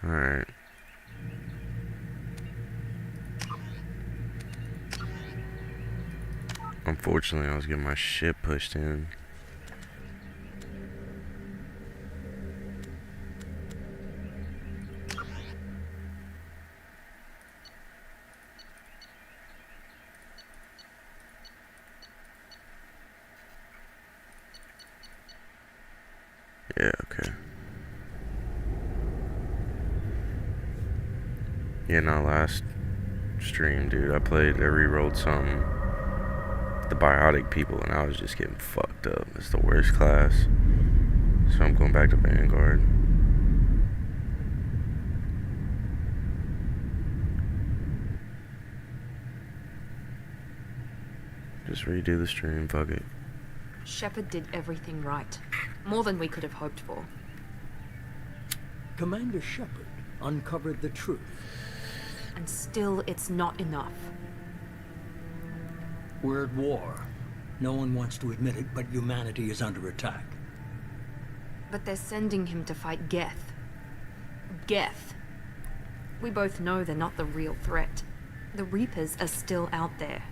Alright. Unfortunately, I was getting my shit pushed in. Yeah, okay. Yeah, no, last stream, dude, I rerolled some the biotic people and I was just getting fucked up. It's the worst class. So I'm going back to Vanguard. Just redo the stream, fuck it. Shepard did everything right. More than we could have hoped for. Commander Shepard uncovered the truth. And still, it's not enough. We're at war. No one wants to admit it, but humanity is under attack. But they're sending him to fight Geth. Geth. We both know they're not the real threat. The Reapers are still out there.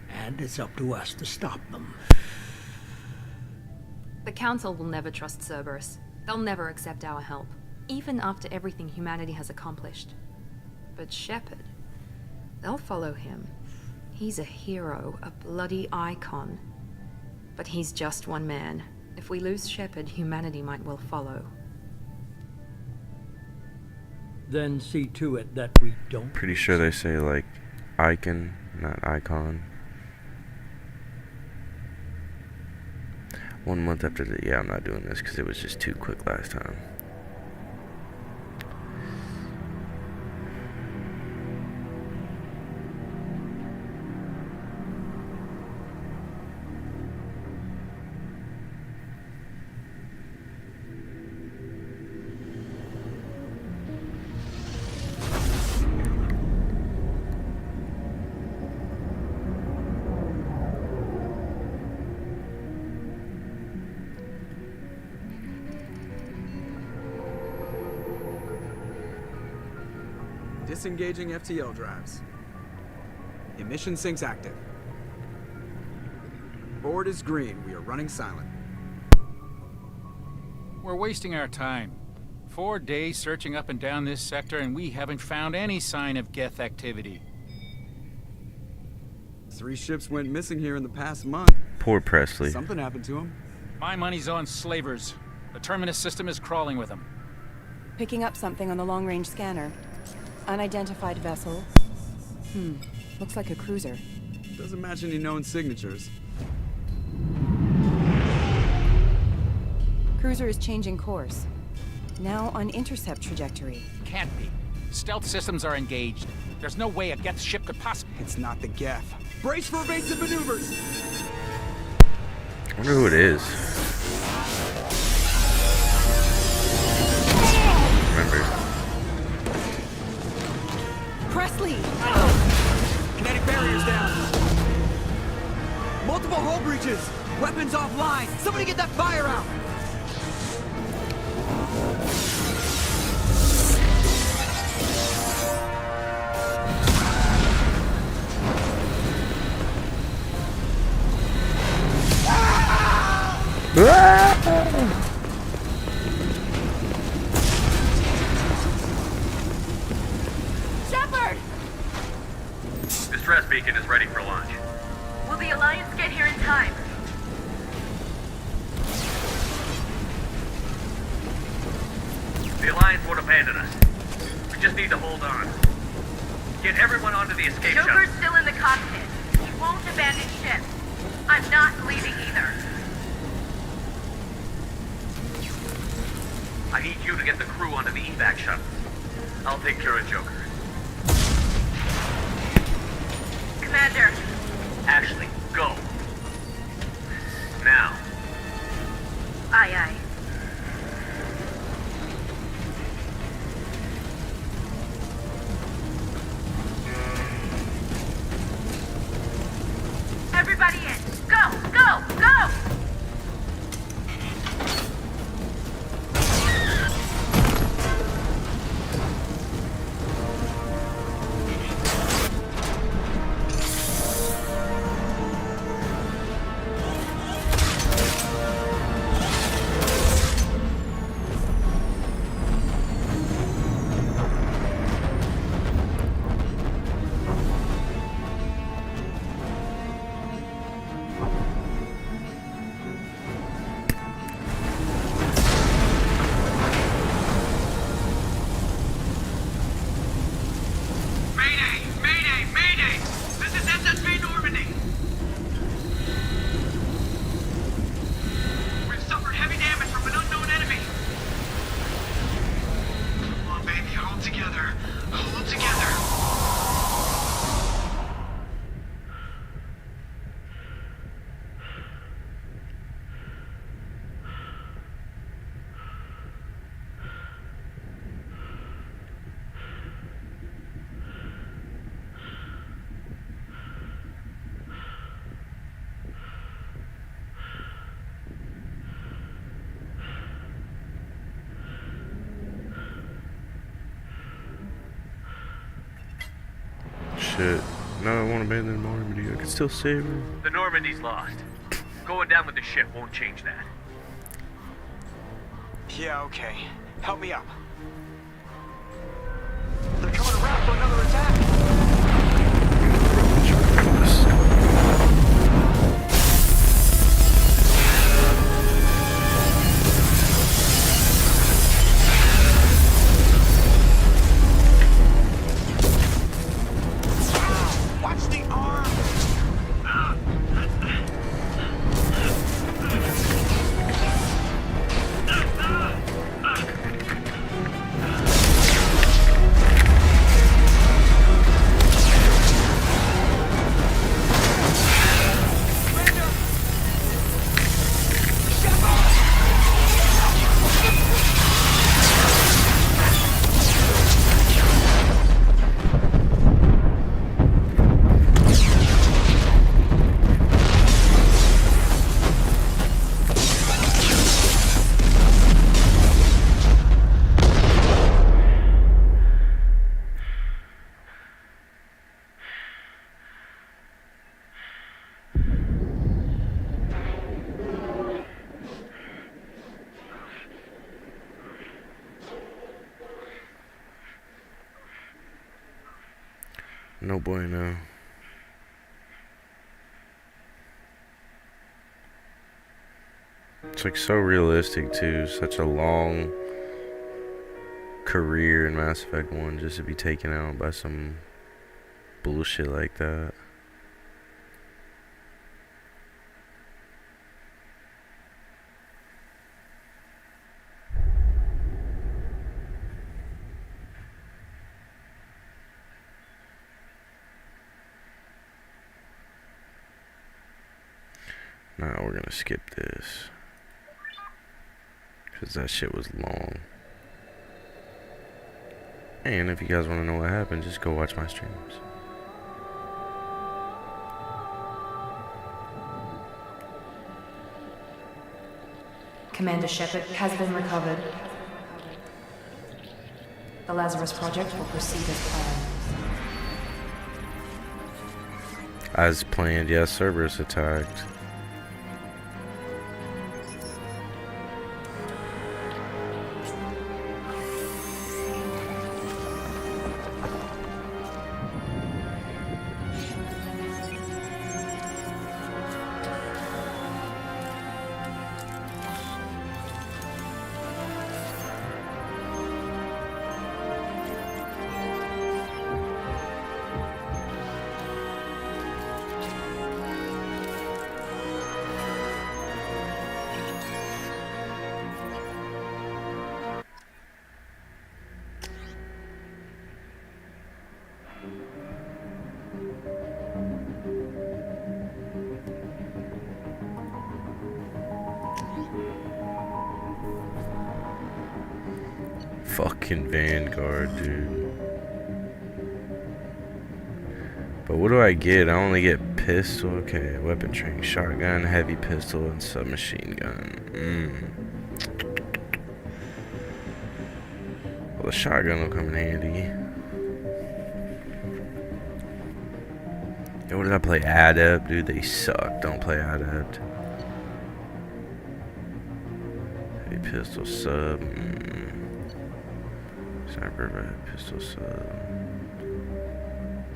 And it's up to us to stop them. The Council will never trust Cerberus. They'll never accept our help, even after everything humanity has accomplished. But Shepard, they'll follow him. He's a hero, a bloody icon. But he's just one man. If we lose Shepard, humanity might well follow. Then see to it that we don't... Pretty sure they say, like, icon, not icon. 1 month after the... Yeah, I'm not doing this because it was just too quick last time. Disengaging FTL drives. Emission sinks active. Board is green. We are running silent. We're wasting our time. 4 days searching up and down this sector, and we haven't found any sign of Geth activity. 3 ships went missing here in the past month. Poor Presley. Something happened to them. My money's on slavers. The Terminus system is crawling with them. Picking up something on the long-range scanner. Unidentified vessel. Looks like a cruiser. Doesn't match any known signatures. Cruiser is changing course. Now on intercept trajectory. Can't be. Stealth systems are engaged. There's no way a Geth ship could possibly... It's not the Geth. Brace for evasive maneuvers! I wonder who it is. Remember. Presley! Kinetic barriers down! Multiple hull breaches! Weapons offline! Somebody get that fire out! Distress beacon is ready for launch. Will the Alliance get here in time? The Alliance won't abandon us. We just need to hold on. Get everyone onto the escape shuttle. Joker's still in the cockpit. He won't abandon ship. I'm not leaving either. I need you to get the crew onto the evac shuttle. I'll take care of Joker. Commander. Ashley, go. Now. Aye, aye. Everybody in. Go, go, go! shit. No, I won't abandon Normandy. I can still save her. The Normandy's lost. Going down with the ship won't change that. Yeah, okay. Help me up. They're coming around for another attack. Watch the arm. No bueno. It's like so realistic too. Such a long career in Mass Effect 1 just to be taken out by some bullshit like that. Now we're gonna skip this because that shit was long. And if you guys want to know what happened, just go watch my streams. Commander Shepard has been recovered. The Lazarus Project will proceed as planned. As planned, yes, Cerberus attacked. Fucking Vanguard, dude. But what do I get? I only get pistol. Okay, weapon training, shotgun, heavy pistol, and submachine gun. Well, the shotgun will come in handy. Yo, what did I play? Adept? Dude, they suck. Don't play Adept. Heavy pistol, sub. Sniper, pistol, sub.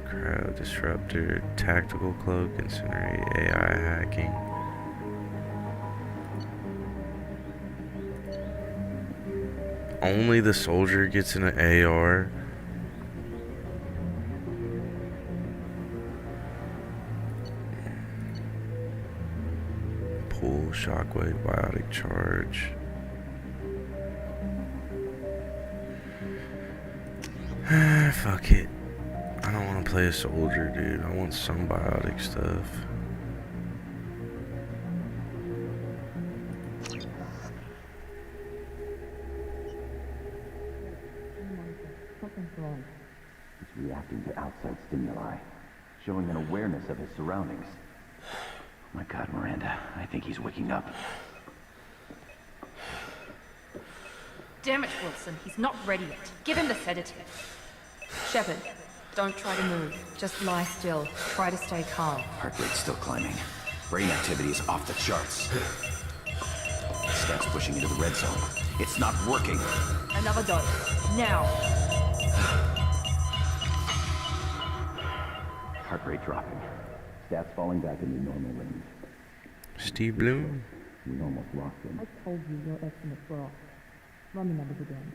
Crowd, disruptor, tactical cloak, incinerate, AI hacking. Only the soldier gets an AR. Pull, shockwave, biotic charge. Fuck it. I don't want to play a soldier, dude. I want some biotic stuff. He's reacting to outside stimuli, showing an awareness of his surroundings. Oh my God, Miranda, I think he's waking up. Damn it, Wilson. He's not ready yet. Give him the sedative. Shepard, Don't try to move. Just lie still. Try to stay calm. Heart rate's still climbing. Brain activity is off the charts. Stats pushing into the red zone. It's not working. Another dose. Now. Heart rate dropping. Stats falling back into normal range. Steve Bloom. We almost lost him. I told you your estimates were off. Run the numbers again.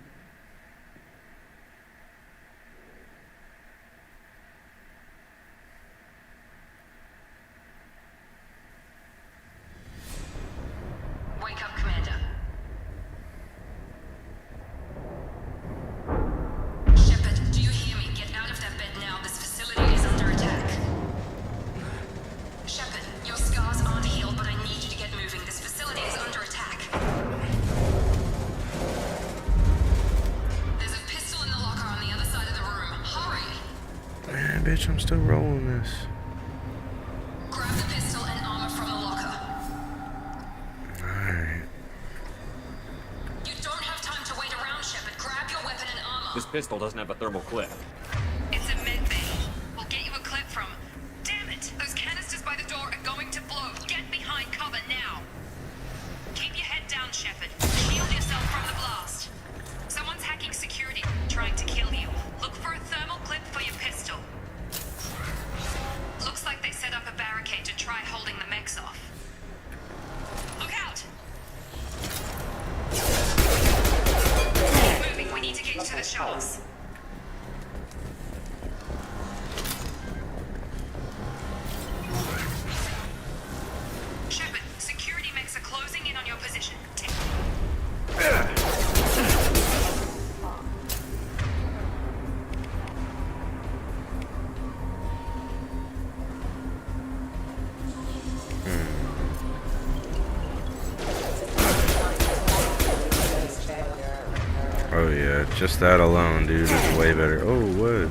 Wake up, Commander. Shepard, do you hear me? Get out of that bed now. This facility is under attack. Shepard, your scars aren't healed, but I need you to get moving. This facility is under attack. There's a pistol in the locker on the other side of the room. Hurry! Man, bitch, I'm still rolling this. Grab the pistol and armor from the locker. Alright. You don't have time to wait around, Shepard. Grab your weapon and armor. This pistol doesn't have a thermal clip. It's a med bay. We'll get you a clip from... Damn it! Those canisters by the door are going to blow. Get behind cover now. Keep your head down, Shepard. Shield yourself from the blast. Someone's hacking security, trying to kill you. Look for a thermal clip for your pistol. Looks like they set up a barricade to try holding the mechs off. Look out! Keep moving, we need to get you to the shuttles. Shepard, security mechs are closing in on your position. Oh yeah, just that alone, dude, is way better. Oh, what?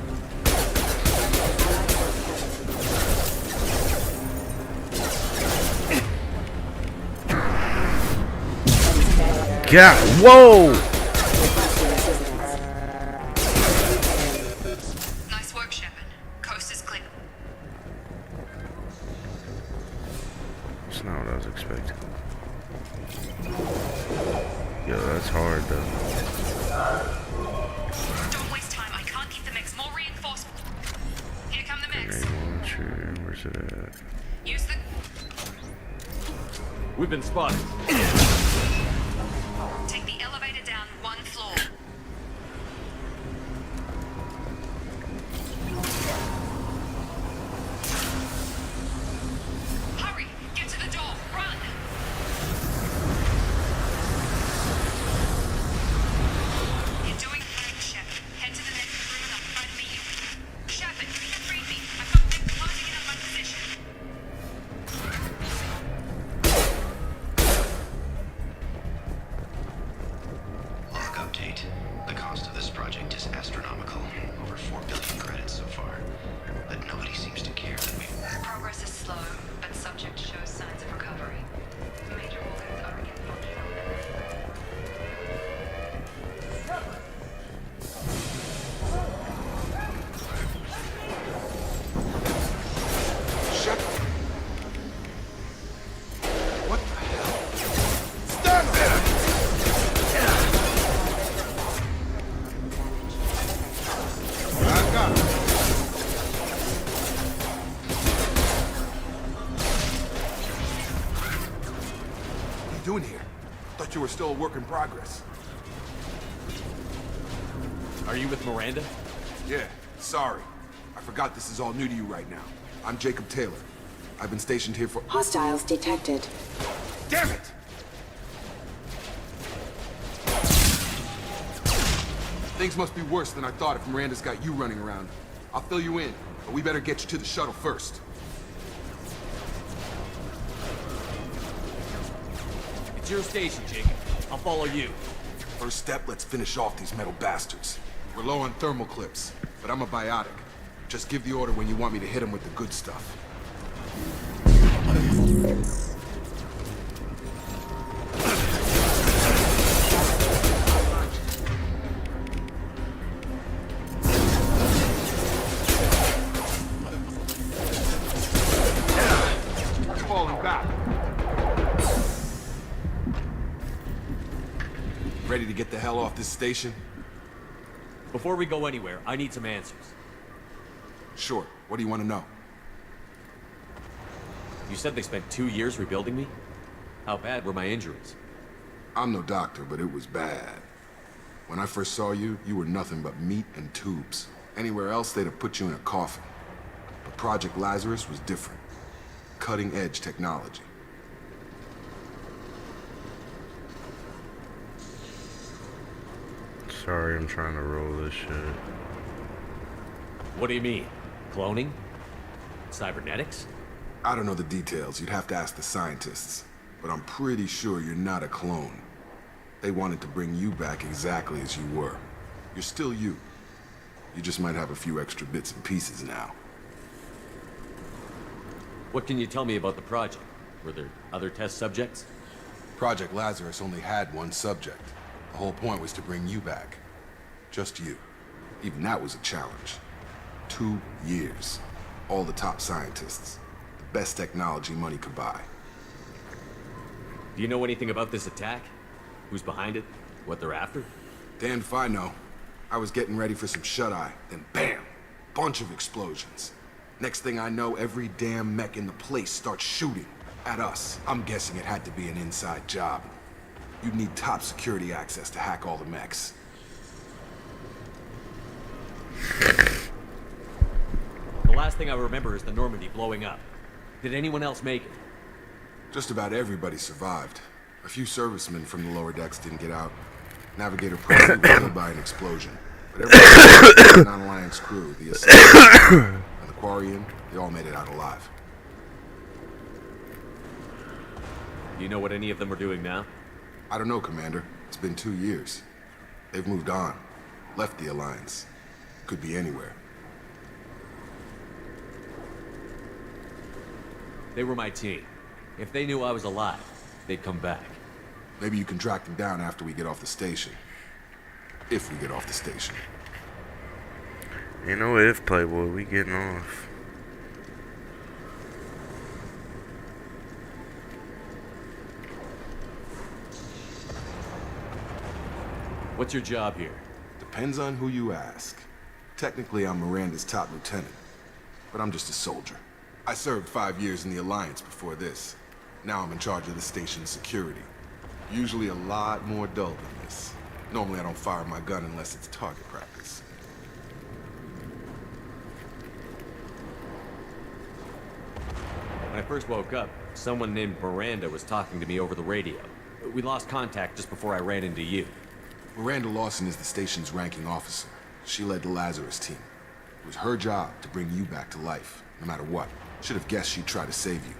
God, whoa! Nice work, Shepard. Coast is clear. That's not what I was expecting. Yo, that's hard though. Don't waste time. I can't keep the mechs. More reinforcements. Here come the mechs. Grenade launcher, where's it at? Use the... We've been spotted. Take the elevator down one floor. Hurry! Get to the door! Run! You're doing great, Shepard. Head to the next room and I'll try to meet you. Shepard, read me. I've got them closing in on my position. Log update. The cost of this project is astronomical. Over 4 billion credits so far. But nobody seems to care that we've... Progress is slow, but subject shows signs of recovery. Major organs are again functional. Shut up. What the hell? Stand there! I got it. What are you doing here? Thought you were still a work in progress. Are you with Miranda? Yeah, sorry. I forgot this is all new to you right now. I'm Jacob Taylor. I've been stationed here for... Hostiles detected. Damn it! Things must be worse than I thought if Miranda's got you running around. I'll fill you in, but we better get you to the shuttle first. It's your station, Jacob. I'll follow you. First step, let's finish off these metal bastards. We're low on thermal clips, but I'm a biotic. Just give the order when you want me to hit them with the good stuff. Ready to get the hell off this station? Before we go anywhere, I need some answers. Sure. What do you want to know? You said they spent 2 years rebuilding me? How bad were my injuries? I'm no doctor, but it was bad. When I first saw you, you were nothing but meat and tubes. Anywhere else, they'd have put you in a coffin. But Project Lazarus was different. Cutting-edge technology. Sorry, I'm trying to roll this shit. What do you mean? Cloning? Cybernetics? I don't know the details. You'd have to ask the scientists. But I'm pretty sure you're not a clone. They wanted to bring you back exactly as you were. You're still you. You just might have a few extra bits and pieces now. What can you tell me about the project? Were there other test subjects? Project Lazarus only had one subject. The whole point was to bring you back. Just you. Even that was a challenge. 2 years. All the top scientists. The best technology money could buy. Do you know anything about this attack? Who's behind it? What they're after? Damned if I know. I was getting ready for some shut-eye, then bam! Bunch of explosions. Next thing I know, every damn mech in the place starts shooting at us. I'm guessing it had to be an inside job. You'd need top security access to hack all the mechs. The last thing I remember is the Normandy blowing up. Did anyone else make it? Just about everybody survived. A few servicemen from the lower decks didn't get out. Navigator Presley was killed by an explosion. But everybody else, the non-Alliance crew, the Assassins, and the Quarian, they all made it out alive. Do you know what any of them are doing now? I don't know, Commander. It's been 2 years. They've moved on. Left the Alliance. Could be anywhere. They were my team. If they knew I was alive, they'd come back. Maybe you can track them down after we get off the station. If we get off the station. Ain't no if, Playboy. We getting off. What's your job here? Depends on who you ask. Technically, I'm Miranda's top lieutenant. But I'm just a soldier. I served 5 years in the Alliance before this. Now I'm in charge of the station's security. Usually a lot more dull than this. Normally I don't fire my gun unless it's target practice. When I first woke up, someone named Miranda was talking to me over the radio. We lost contact just before I ran into you. Miranda Lawson is the station's ranking officer. She led the Lazarus team. It was her job to bring you back to life, no matter what. Should have guessed she'd try to save you.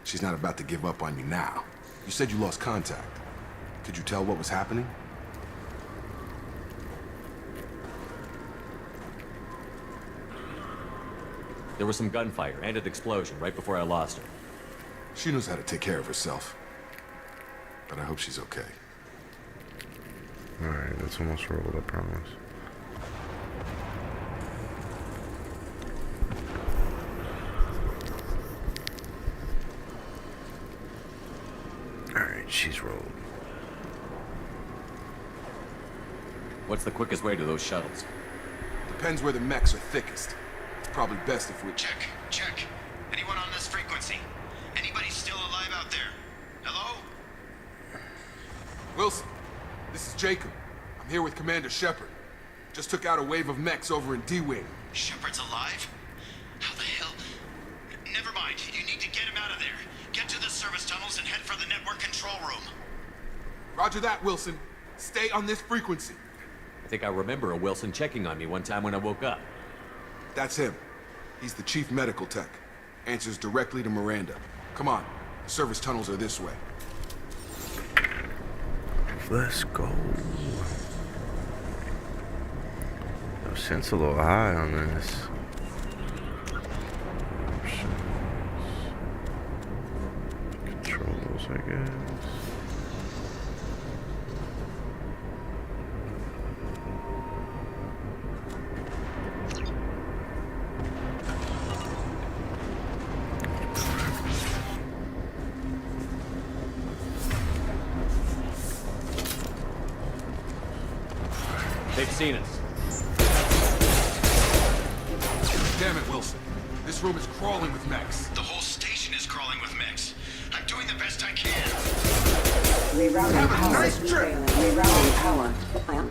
She's not about to give up on you now. You said you lost contact. Could you tell what was happening? There was some gunfire and an explosion right before I lost her. She knows how to take care of herself. But I hope she's okay. Alright, that's almost rolled, I promise. Alright, she's rolled. What's the quickest way to those shuttles? Depends where the mechs are thickest. It's probably best if we... Check. Anyone on this frequency? Anybody still alive out there? Hello? Wilson, this is Jacob. I'm here with Commander Shepard. Just took out a wave of mechs over in D-Wing. Shepard's alive? How the hell? Never mind. You need to get him out of there. Get to the service tunnels and head for the network control room. Roger that, Wilson. Stay on this frequency. I think I remember a Wilson checking on me one time when I woke up. That's him. He's the chief medical tech. Answers directly to Miranda. Come on. The service tunnels are this way. Let's go. Yo, sense a little high on this. Controls, I guess. They've seen us. Damn it, Wilson. This room is crawling with mechs. The whole station is crawling with mechs. I'm doing the best I can. Have a nice trip! Rerouting power. Plant.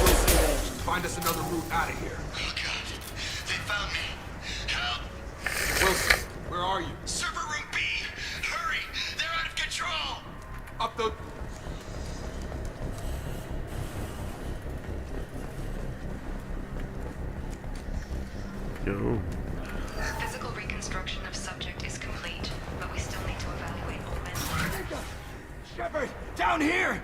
Wilson, find us another route out of here. Oh god, they found me. Help! Wilson, where are you? Server room B! Hurry! They're out of control! Up the... Yo. Physical reconstruction of subject is complete, but we still need to evaluate all men. Shepard, down here!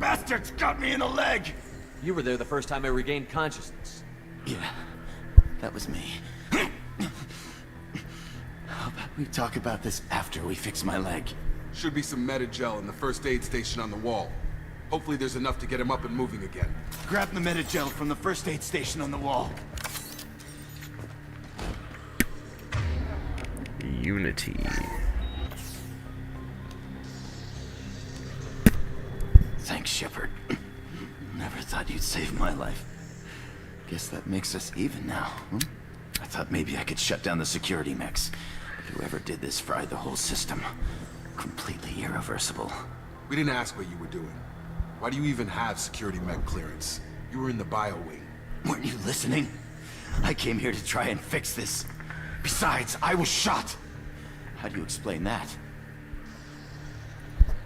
Bastards got me in the leg! You were there the first time I regained consciousness. Yeah, that was me. How about we talk about this after we fix my leg? Should be some Medi-gel in the first aid station on the wall. Hopefully there's enough to get him up and moving again. Grab the Medi-gel from the first aid station on the wall. Unity. Thanks, Shepard. Never thought you'd save my life. Guess that makes us even now, hmm? I thought maybe I could shut down the security mechs. But whoever did this fried the whole system. Completely irreversible. We didn't ask what you were doing. Why do you even have security mech clearance? You were in the bio wing. Weren't you listening? I came here to try and fix this. Besides, I was shot. How do you explain that?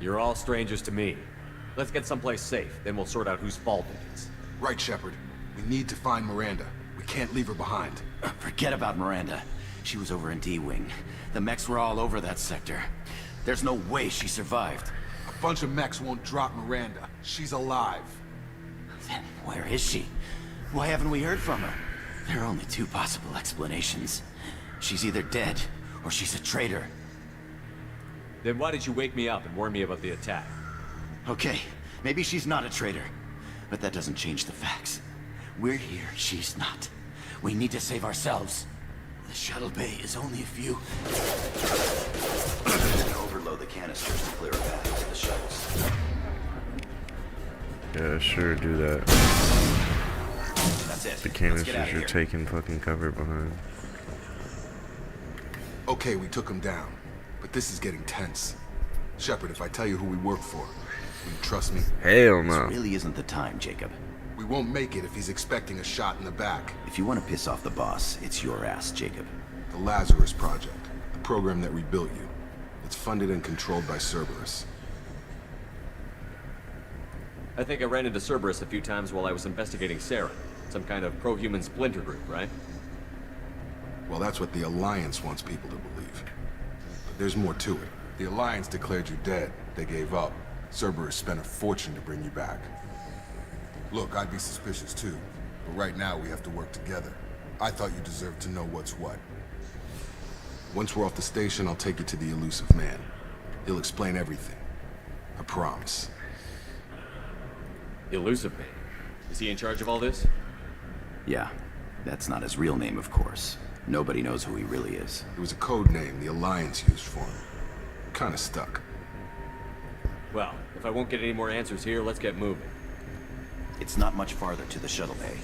You're all strangers to me. Let's get someplace safe, then we'll sort out whose fault it is. Right, Shepard. We need to find Miranda. We can't leave her behind. Forget about Miranda. She was over in D-Wing. The mechs were all over that sector. There's no way she survived. A bunch of mechs won't drop Miranda. She's alive. Then where is she? Why haven't we heard from her? There are only two possible explanations. She's either dead, or she's a traitor. Then why did you wake me up and warn me about the attack? Okay, maybe she's not a traitor. But that doesn't change the facts. We're here, she's not. We need to save ourselves. The shuttle bay is only a few... Overload the canisters to clear a path to the shuttles. Yeah, sure, do that. That's it. The Let's get out canisters of are here. taking fucking cover behind. Okay, we took him down. But this is getting tense. Shepard, if I tell you who we work for, will you trust me? Hell no. This really isn't the time, Jacob. We won't make it if he's expecting a shot in the back. If you want to piss off the boss, it's your ass, Jacob. The Lazarus Project, the program that rebuilt you. It's funded and controlled by Cerberus. I think I ran into Cerberus a few times while I was investigating Sarah. Some kind of pro-human splinter group, right? Well, that's what the Alliance wants people to believe. But there's more to it. The Alliance declared you dead. They gave up. Cerberus spent a fortune to bring you back. Look, I'd be suspicious too. But right now we have to work together. I thought you deserved to know what's what. Once we're off the station, I'll take you to the elusive man. He'll explain everything. I promise. Elusive Man. Is he in charge of all this? Yeah, that's not his real name, of course. Nobody knows who he really is. It was a code name the Alliance used for him. Kinda stuck. Well, if I won't get any more answers here, let's get moving. It's not much farther to the shuttle bay.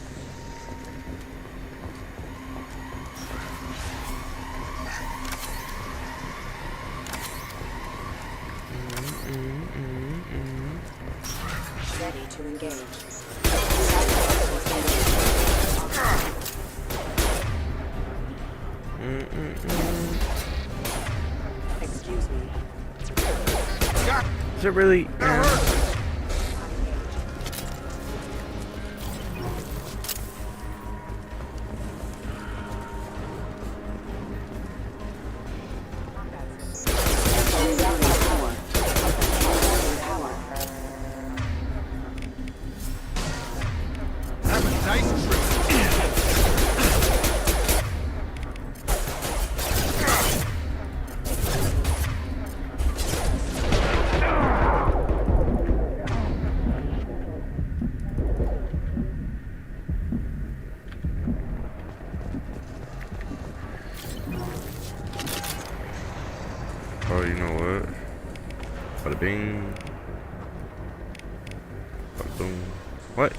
Ready to engage. Excuse me. Is it really? Oh, you know what? Bada bing. boom. What?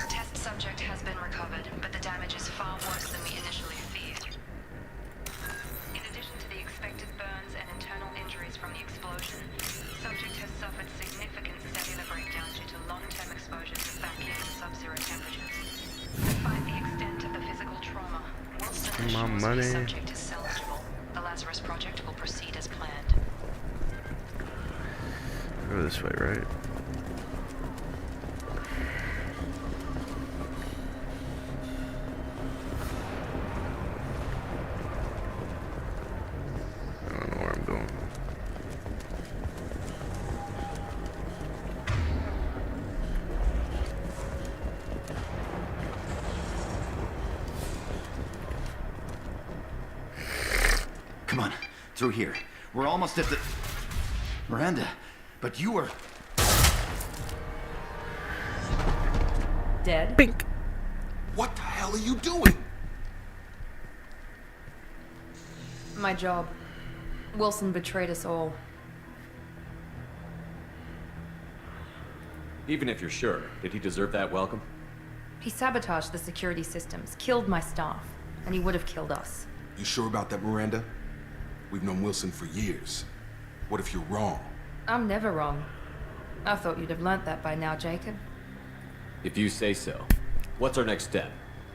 Test subject has been recovered, but the damage is far worse than we initially feared. In addition to the expected burns and internal injuries from the explosion, subject has suffered significant cellular breakdown due to long-term exposure to vacuum and sub-zero temperatures. Despite the extent of the physical trauma, Wilson assures me the subject is salvageable. The Lazarus project will proceed as planned. Go this way, right? I don't know where I'm going. Come on, through here. We're almost at the... Miranda, but you were... Dead? Pink. What the hell are you doing? My job. Wilson betrayed us all. Even if you're sure, did he deserve that welcome? He sabotaged the security systems, killed my staff, and he would have killed us. You sure about that, Miranda? We've known Wilson for years. What if you're wrong? I'm never wrong. I thought you'd have learnt that by now, Jacob. If you say so. What's our next step?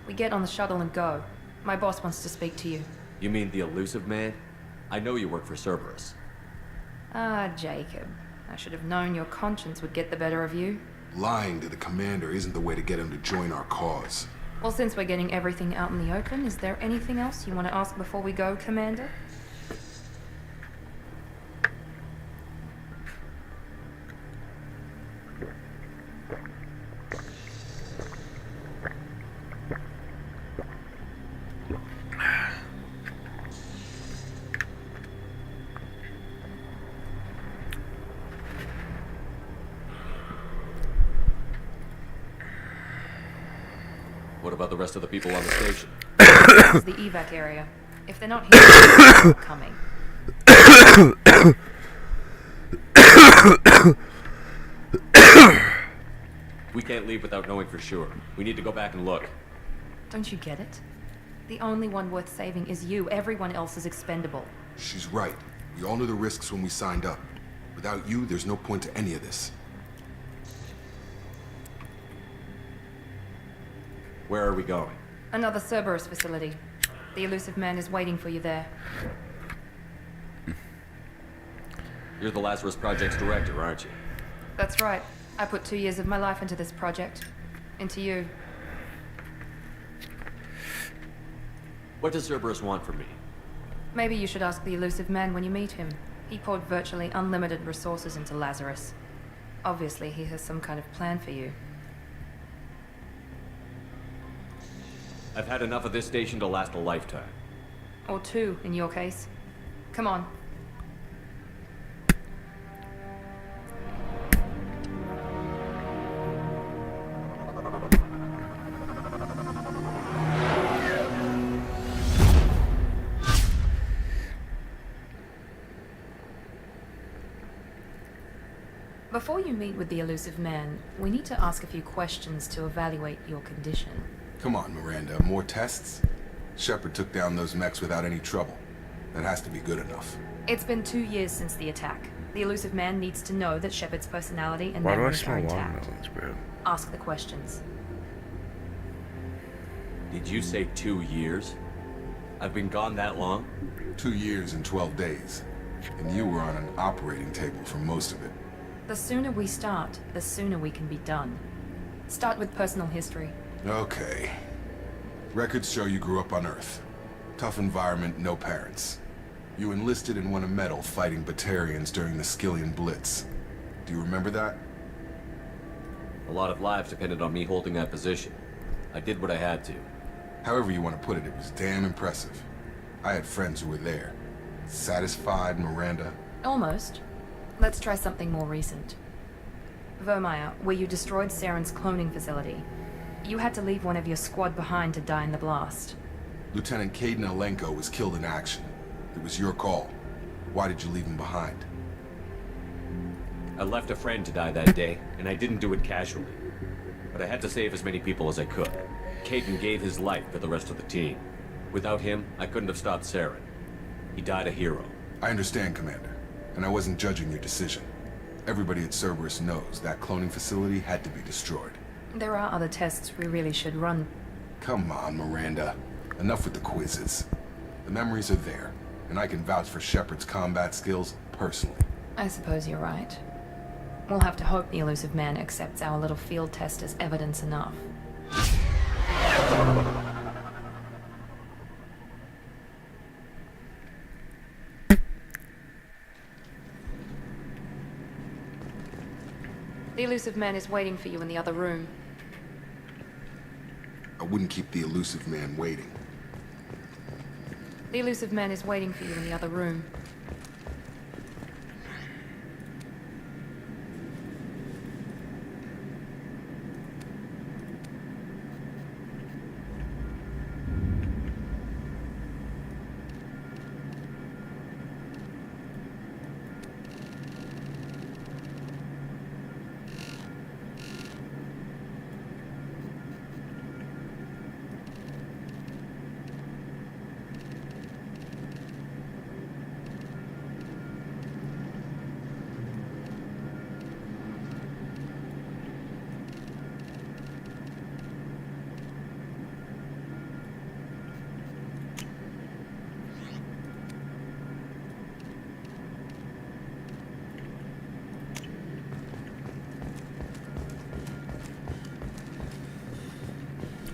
We get on the shuttle and go. My boss wants to speak to you. You mean the elusive man? I know you work for Cerberus. Ah, Jacob. I should have known your conscience would get the better of you. Lying to the commander isn't the way to get him to join our cause. Well, since we're getting everything out in the open, is there anything else you want to ask before we go, Commander? What about the rest of the people on the station? This is the evac area. If they're not here, they're not coming. We can't leave without knowing for sure. We need to go back and look. Don't you get it? The only one worth saving is you. Everyone else is expendable. She's right. We all knew the risks when we signed up. Without you, there's no point to any of this. Where are we going? Another Cerberus facility. The elusive man is waiting for you there. You're the Lazarus Project's director, aren't you? That's right. I put 2 years of my life into this project. Into you. What does Cerberus want from me? Maybe you should ask the elusive man when you meet him. He poured virtually unlimited resources into Lazarus. Obviously, he has some kind of plan for you. I've had enough of this station to last a lifetime. Or 2, in your case. Come on. Before you meet with the elusive man, we need to ask a few questions to evaluate your condition. Come on, Miranda. More tests? Shepard took down those mechs without any trouble. That has to be good enough. It's been 2 years since the attack. The elusive man needs to know that Shepard's personality and Why do I memories smell are intact. watermelons, bro? Ask the questions. Did you say 2 years? I've been gone that long? 2 years and 12 days. And you were on an operating table for most of it. The sooner we start, the sooner we can be done. Start with personal history. Okay. Records show you grew up on Earth. Tough environment, no parents. You enlisted and won a medal fighting Batarians during the Skillian Blitz. Do you remember that? A lot of lives depended on me holding that position. I did what I had to. However you want to put it, it was damn impressive. I had friends who were there. Satisfied, Miranda? Almost. Let's try something more recent. Vermeer, where you destroyed Saren's cloning facility. You had to leave one of your squad behind to die in the blast. Lieutenant Caden Alenko was killed in action. It was your call. Why did you leave him behind? I left a friend to die that day, and I didn't do it casually. But I had to save as many people as I could. Caden gave his life for the rest of the team. Without him, I couldn't have stopped Saren. He died a hero. I understand, Commander, and I wasn't judging your decision. Everybody at Cerberus knows that cloning facility had to be destroyed. There are other tests we really should run. Come on, Miranda. Enough with the quizzes. The memories are there, and I can vouch for Shepard's combat skills personally. I suppose you're right. We'll have to hope the elusive man accepts our little field test as evidence enough. The elusive man is waiting for you in the other room. I wouldn't keep the elusive man waiting. The elusive man is waiting for you in the other room.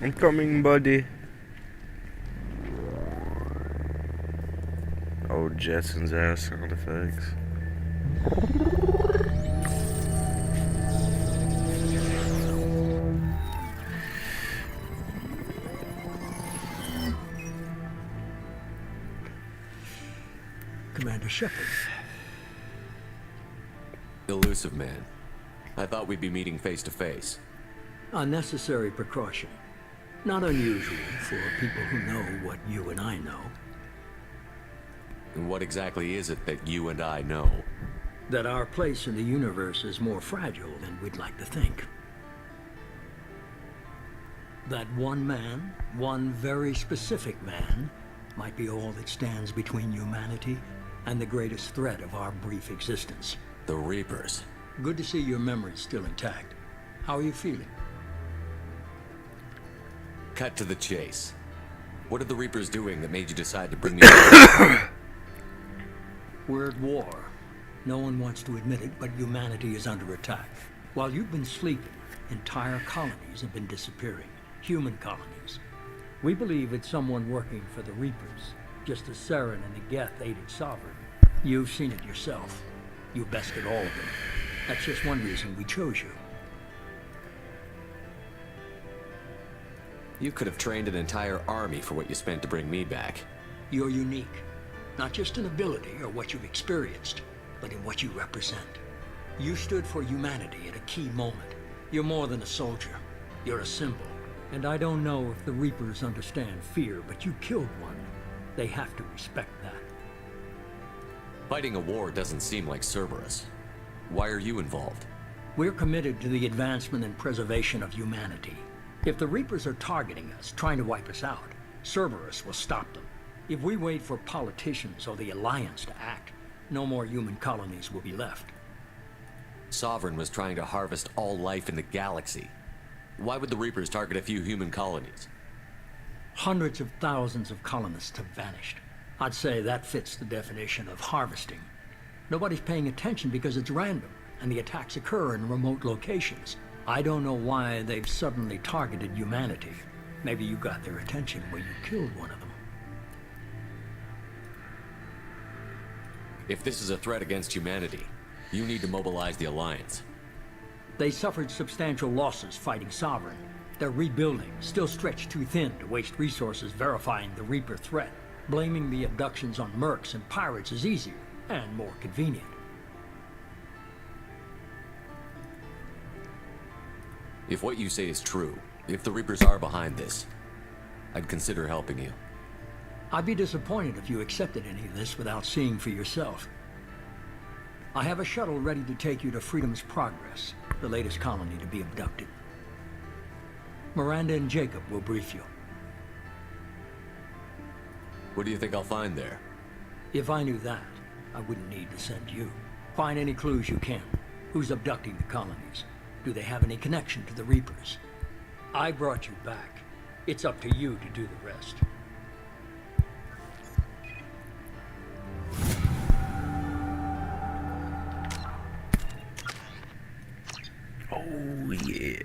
I'm coming, buddy. Oh, Jetson's ass sound effects. Commander Shepard. Elusive man. I thought we'd be meeting face to face. Unnecessary precaution. Not unusual for people who know what you and I know. And what exactly is it that you and I know? That our place in the universe is more fragile than we'd like to think. That one man, one very specific man, might be all that stands between humanity and the greatest threat of our brief existence. The Reapers. Good to see your memory's still intact. How are you feeling? Cut to the chase. What are the Reapers doing that made you decide to bring me back? We're at war. No one wants to admit it, but humanity is under attack. While you've been sleeping, entire colonies have been disappearing. Human colonies. We believe it's someone working for the Reapers, just as Saren and the Geth aided Sovereign. You've seen it yourself. You bested all of them. That's just one reason we chose you. You could have trained an entire army for what you spent to bring me back. You're unique. Not just in ability or what you've experienced, but in what you represent. You stood for humanity at a key moment. You're more than a soldier. You're a symbol. And I don't know if the Reapers understand fear, but you killed one. They have to respect that. Fighting a war doesn't seem like Cerberus. Why are you involved? We're committed to the advancement and preservation of humanity. If the Reapers are targeting us, trying to wipe us out, Cerberus will stop them. If we wait for politicians or the Alliance to act, no more human colonies will be left. Sovereign was trying to harvest all life in the galaxy. Why would the Reapers target a few human colonies? Hundreds of thousands of colonists have vanished. I'd say that fits the definition of harvesting. Nobody's paying attention because it's random, and the attacks occur in remote locations. I don't know why they've suddenly targeted humanity. Maybe you got their attention where you killed one of them. If this is a threat against humanity, you need to mobilize the Alliance. They suffered substantial losses fighting Sovereign. They're rebuilding, still stretched too thin to waste resources verifying the Reaper threat. Blaming the abductions on mercs and pirates is easier and more convenient. If what you say is true, if the Reapers are behind this, I'd consider helping you. I'd be disappointed if you accepted any of this without seeing for yourself. I have a shuttle ready to take you to Freedom's Progress, the latest colony to be abducted. Miranda and Jacob will brief you. What do you think I'll find there? If I knew that, I wouldn't need to send you. Find any clues you can. Who's abducting the colonies? Do they have any connection to the Reapers? I brought you back. It's up to you to do the rest. Oh, yeah.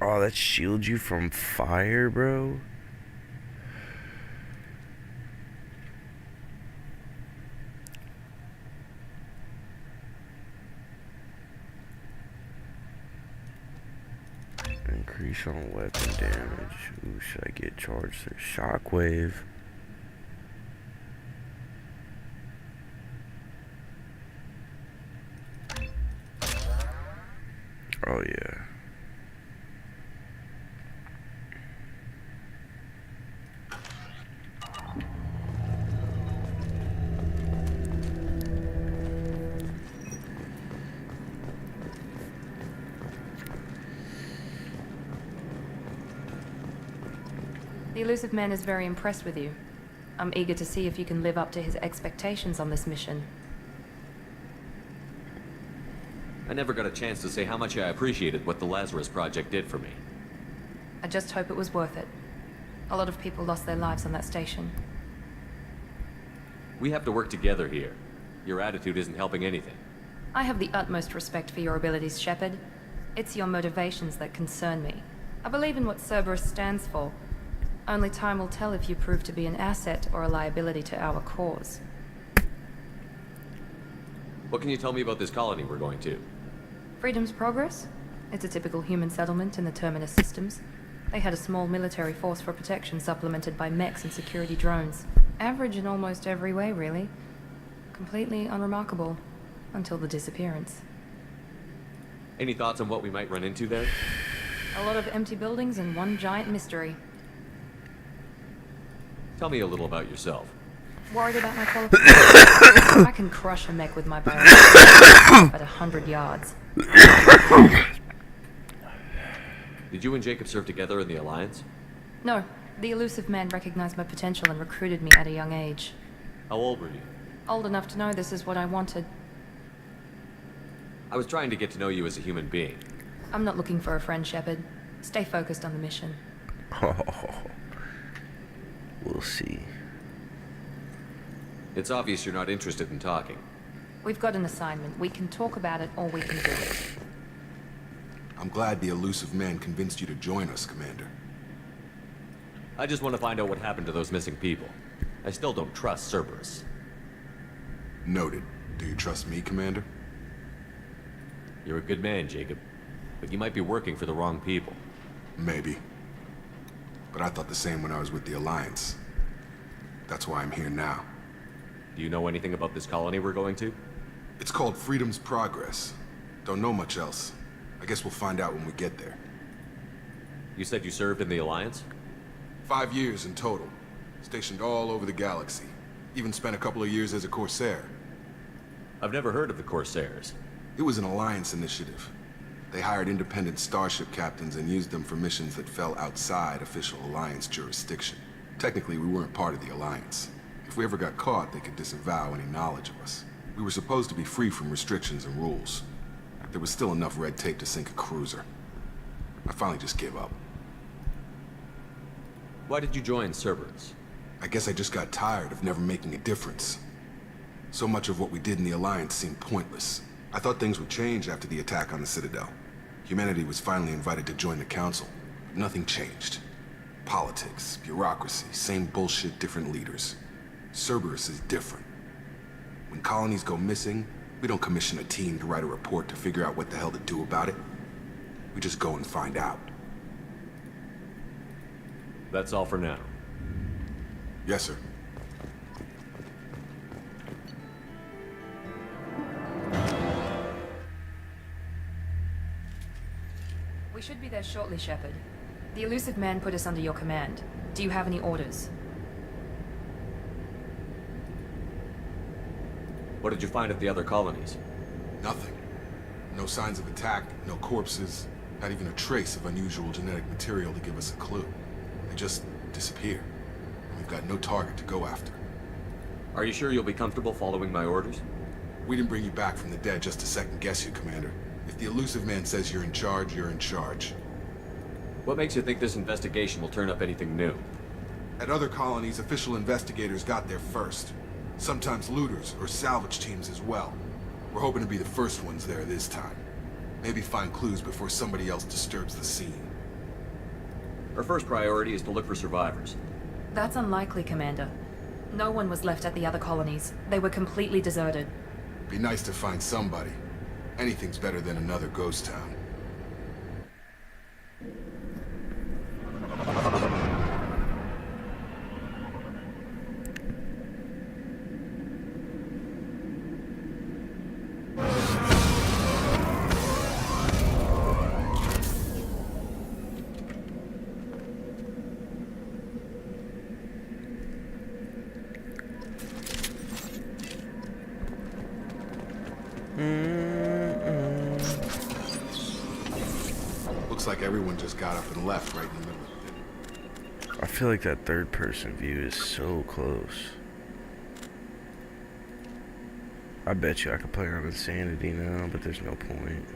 Oh, that shields you from fire, bro? Increase on weapon damage. Ooh, should I get charged through shockwave? Oh yeah. The elusive man is very impressed with you. I'm eager to see if you can live up to his expectations on this mission. I never got a chance to say how much I appreciated what the Lazarus Project did for me. I just hope it was worth it. A lot of people lost their lives on that station. We have to work together here. Your attitude isn't helping anything. I have the utmost respect for your abilities, Shepard. It's your motivations that concern me. I believe in what Cerberus stands for. Only time will tell if you prove to be an asset or a liability to our cause. What can you tell me about this colony we're going to? Freedom's Progress? It's a typical human settlement in the Terminus systems. They had a small military force for protection supplemented by mechs and security drones. Average in almost every way, really. Completely unremarkable. Until the disappearance. Any thoughts on what we might run into there? A lot of empty buildings and one giant mystery. Tell me a little about yourself. Worried about my qualifications? I can crush a mech with my biology at 100 yards. Did you and Jacob serve together in the Alliance? No. The elusive man recognized my potential and recruited me at a young age. How old were you? Old enough to know this is what I wanted. I was trying to get to know you as a human being. I'm not looking for a friend, Shepard. Stay focused on the mission. We'll see. It's obvious you're not interested in talking. We've got an assignment. We can talk about it or we can do it. I'm glad the elusive man convinced you to join us, Commander. I just want to find out what happened to those missing people. I still don't trust Cerberus. Noted. Do you trust me, Commander? You're a good man, Jacob. But you might be working for the wrong people. Maybe. But I thought the same when I was with the Alliance. That's why I'm here now. Do you know anything about this colony we're going to? It's called Freedom's Progress. Don't know much else. I guess we'll find out when we get there. You said you served in the Alliance? 5 years in total. Stationed all over the galaxy. Even spent a couple of years as a Corsair. I've never heard of the Corsairs. It was an Alliance initiative. They hired independent starship captains and used them for missions that fell outside official Alliance jurisdiction. Technically, we weren't part of the Alliance. If we ever got caught, they could disavow any knowledge of us. We were supposed to be free from restrictions and rules. There was still enough red tape to sink a cruiser. I finally just gave up. Why did you join Cerberus? I guess I just got tired of never making a difference. So much of what we did in the Alliance seemed pointless. I thought things would change after the attack on the Citadel. Humanity was finally invited to join the Council. Nothing changed. Politics, bureaucracy, same bullshit, different leaders. Cerberus is different. When colonies go missing, we don't commission a team to write a report to figure out what the hell to do about it. We just go and find out. That's all for now. Yes, sir. We should be there shortly, Shepard. The elusive man put us under your command. Do you have any orders? What did you find at the other colonies? Nothing. No signs of attack, no corpses, not even a trace of unusual genetic material to give us a clue. They just disappear. We've got no target to go after. Are you sure you'll be comfortable following my orders? We didn't bring you back from the dead just to second guess you, Commander. If the elusive man says you're in charge, you're in charge. What makes you think this investigation will turn up anything new? At other colonies, official investigators got there first. Sometimes looters or salvage teams as well. We're hoping to be the first ones there this time. Maybe find clues before somebody else disturbs the scene. Our first priority is to look for survivors. That's unlikely, Commander. No one was left at the other colonies. They were completely deserted. Be nice to find somebody. Anything's better than another ghost town. Looks like everyone just got up and left right in the middle of it. I feel like that third person view is so close. I bet you I could play on Insanity now, but there's no point.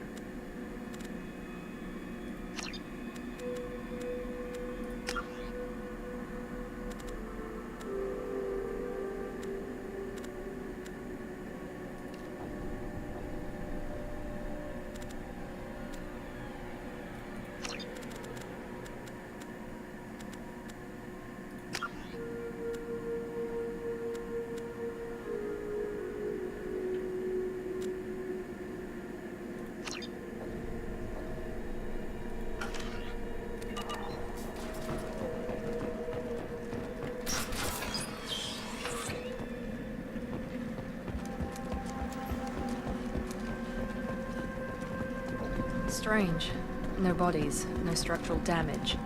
Strange. No bodies, no structural damage,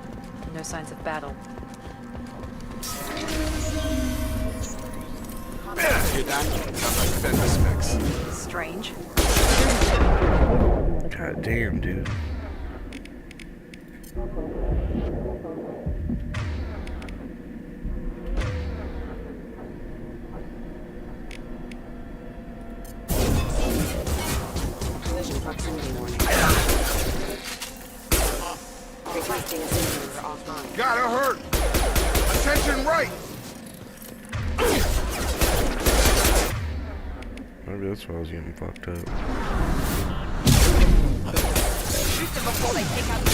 no signs of battle. Hear that? Sounds like fender specs. Strange. God damn, dude. Collision proximity warning. Requesting a simulator offline. Gotta hurt! Attention right! Maybe that's why I was getting fucked up. Shoot them before they take out the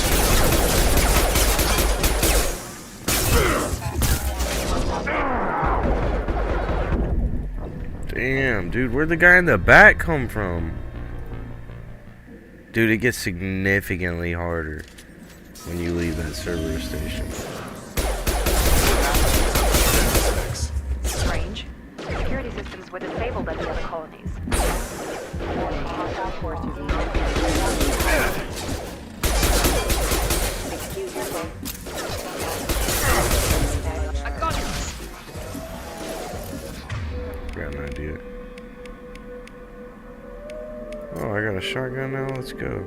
Damn, dude, where'd the guy in the back come from? Dude, it gets significantly harder when you leave that Cerberus station. Strange. Security systems were disabled at the other colonies. Hostile forces. Excuse me. I got it. Got an idea. Oh, I got a shotgun now. Let's go.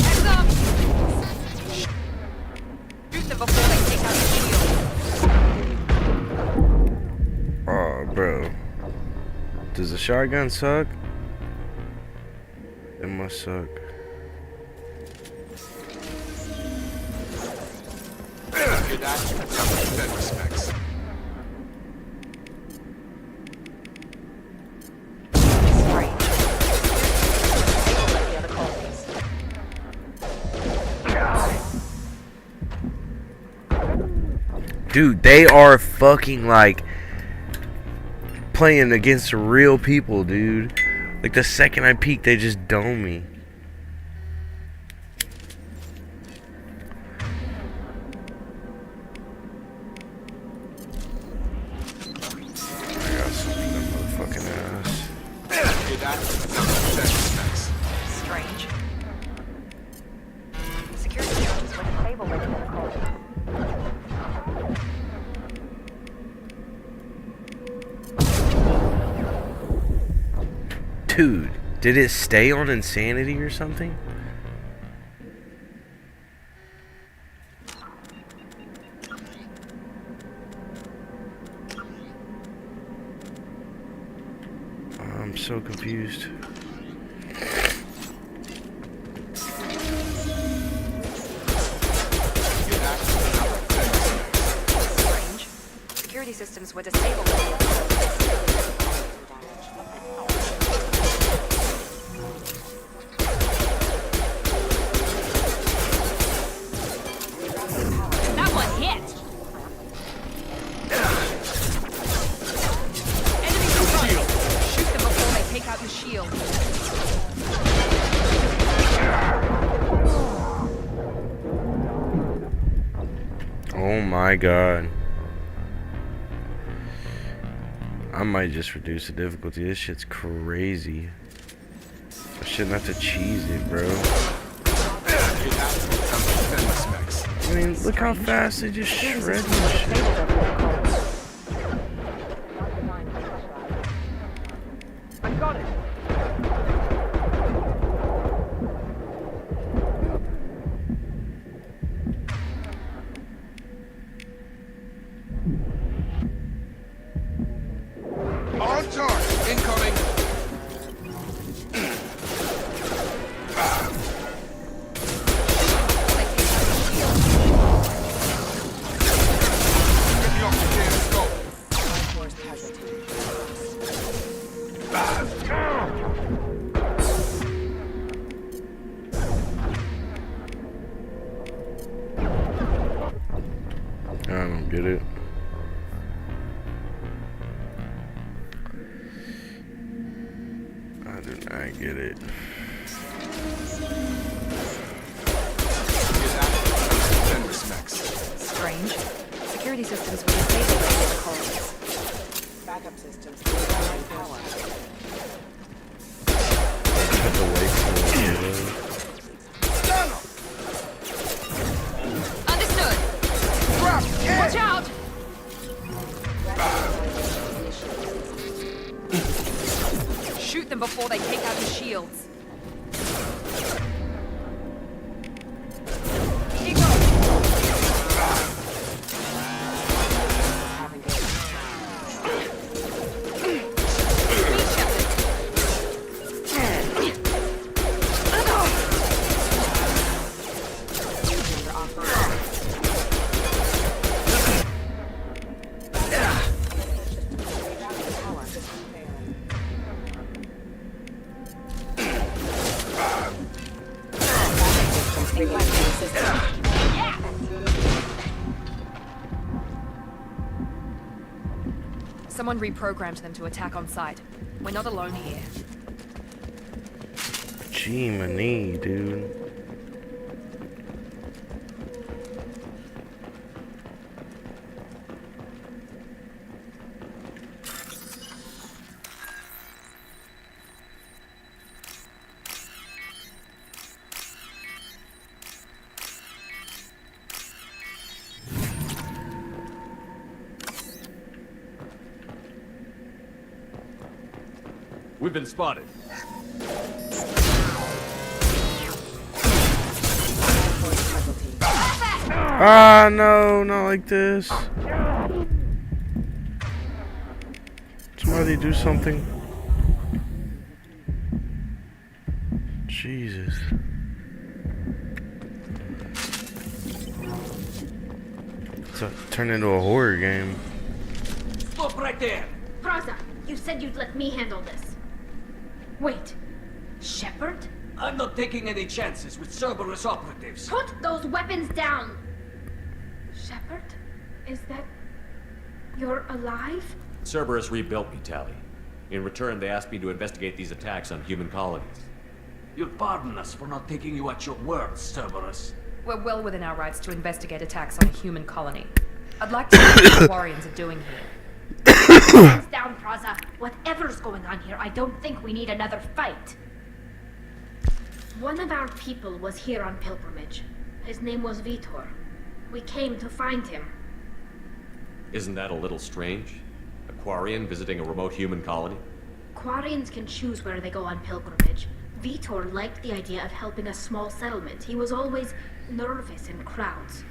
Heads up! Shoot them before they take out the shield. Oh, bro. Does the shotgun suck? It must suck. Hear that? Sounds like fender specs. Dude, they are fucking like playing against real people, dude. Like the second I peek, they just dome me. I got something in my fucking ass. Dude, did it stay on insanity or something? I'm so confused. Strange. Security systems were disabled. That one hit! Enemies in front! Shoot them before they take out your shield. Oh my god. I might just reduce the difficulty. This shit's crazy. I shouldn't have to cheese it, bro. I mean, look how fast they just shred my shit. I got it. On target. Incoming. Get me off the can. Let's go. I don't get it. I do not get it. Strange. Security systems were disabled by the colonies. Backup systems provide power. Have to wait for it. Understood! Watch out! Shoot them before they take out your shields. Someone reprogrammed them to attack on sight. We're not alone here. Gee, my knee, dude. We've been spotted. Ah, no, not like this. Somebody do something. Jesus. Turned into a horror game. Stop right there! Praza, you said you'd let me handle this. Wait, Shepard? I'm not taking any chances with Cerberus operatives. Put those weapons down! Shepard? Is that... you're alive? Cerberus rebuilt me, Tally. In return, they asked me to investigate these attacks on human colonies. You'll pardon us for not taking you at your word, Cerberus. We're well within our rights to investigate attacks on a human colony. I'd like to know what the Quarians are doing here. Hands down, Praza. Whatever's going on here, I don't think we need another fight. One of our people was here on pilgrimage. His name was Vitor. We came to find him. Isn't that a little strange? A Quarian visiting a remote human colony? Quarians can choose where they go on pilgrimage. Vitor liked the idea of helping a small settlement. He was always nervous in crowds.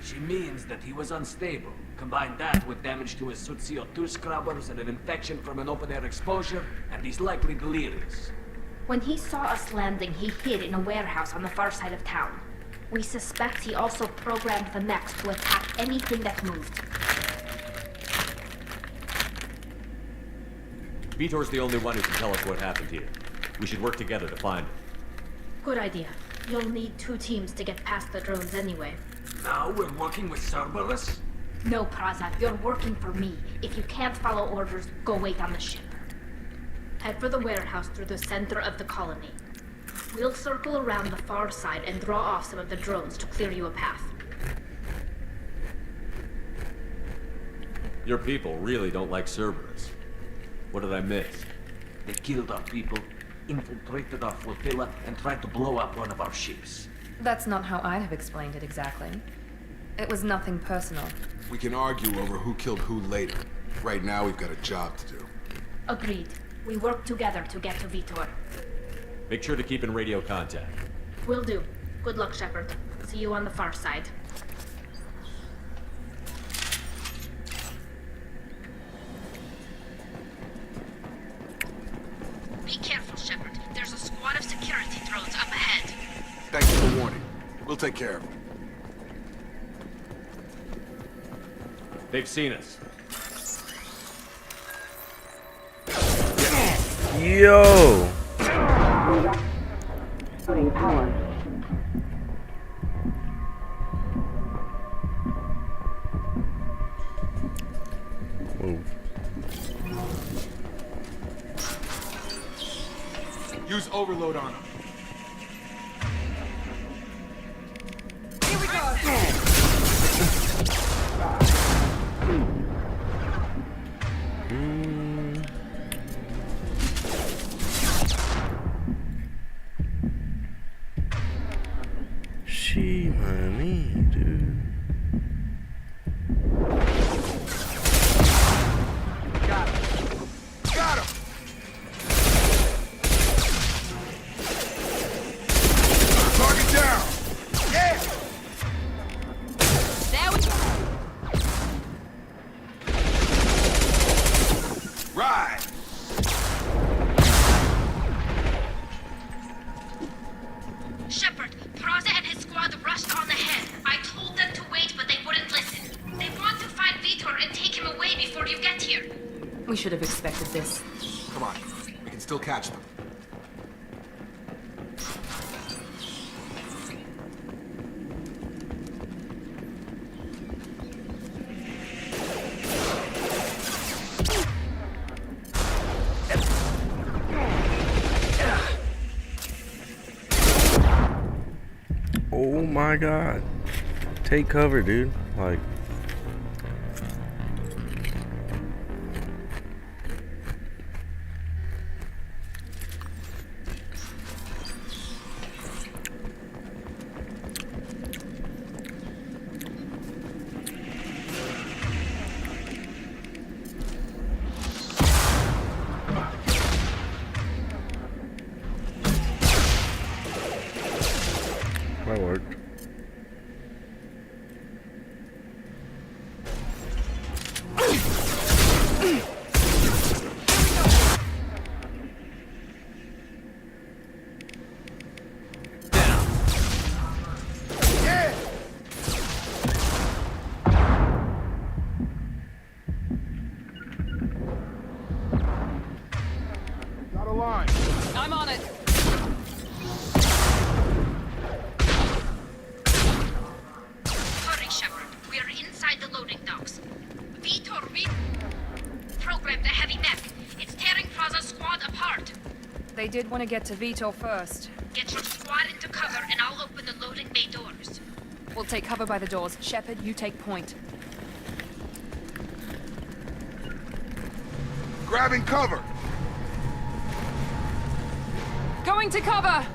She means that he was unstable. Combine that with damage to his CO2 scrubbers and an infection from an open-air exposure, and he's likely delirious. When he saw us landing, he hid in a warehouse on the far side of town. We suspect he also programmed the mechs to attack anything that moved. Vitor's the only one who can tell us what happened here. We should work together to find him. Good idea. You'll need 2 teams to get past the drones anyway. Now we're working with Cerberus? No, Praza, you're working for me. If you can't follow orders, go wait on the ship. Head for the warehouse through the center of the colony. We'll circle around the far side and draw off some of the drones to clear you a path. Your people really don't like Cerberus. What did I miss? They killed our people, infiltrated our flotilla, and tried to blow up one of our ships. That's not how I'd have explained it exactly. It was nothing personal. We can argue over who killed who later. Right now, we've got a job to do. Agreed. We work together to get to Vitor. Make sure to keep in radio contact. Will do. Good luck, Shepard. See you on the far side. Be careful, Shepard. There's a squad of security drones up ahead. Thanks for the warning. We'll take care of it. They've seen us. Yo! Putting power. Whoa. Use overload on them. Here we go! She money, dude. Got him. Got him. Target down. Yeah. There we go. Right. Shepard, Praza and his squad rushed on ahead. I told them to wait, but they wouldn't listen. They want to find Vitor and take him away before you get here. We should have expected this. Come on. We can still catch them. Oh my god. Take cover, dude. Like, that worked. Got a line. I'm on it. Hurry, Shepard. We are inside the loading docks. Vitor programmed the heavy mech. It's tearing Praza's squad apart. They did want to get to Vitor first. Get your squad into cover and I'll open the loading bay doors. We'll take cover by the doors. Shepard, you take point. Grabbing cover. Going to cover!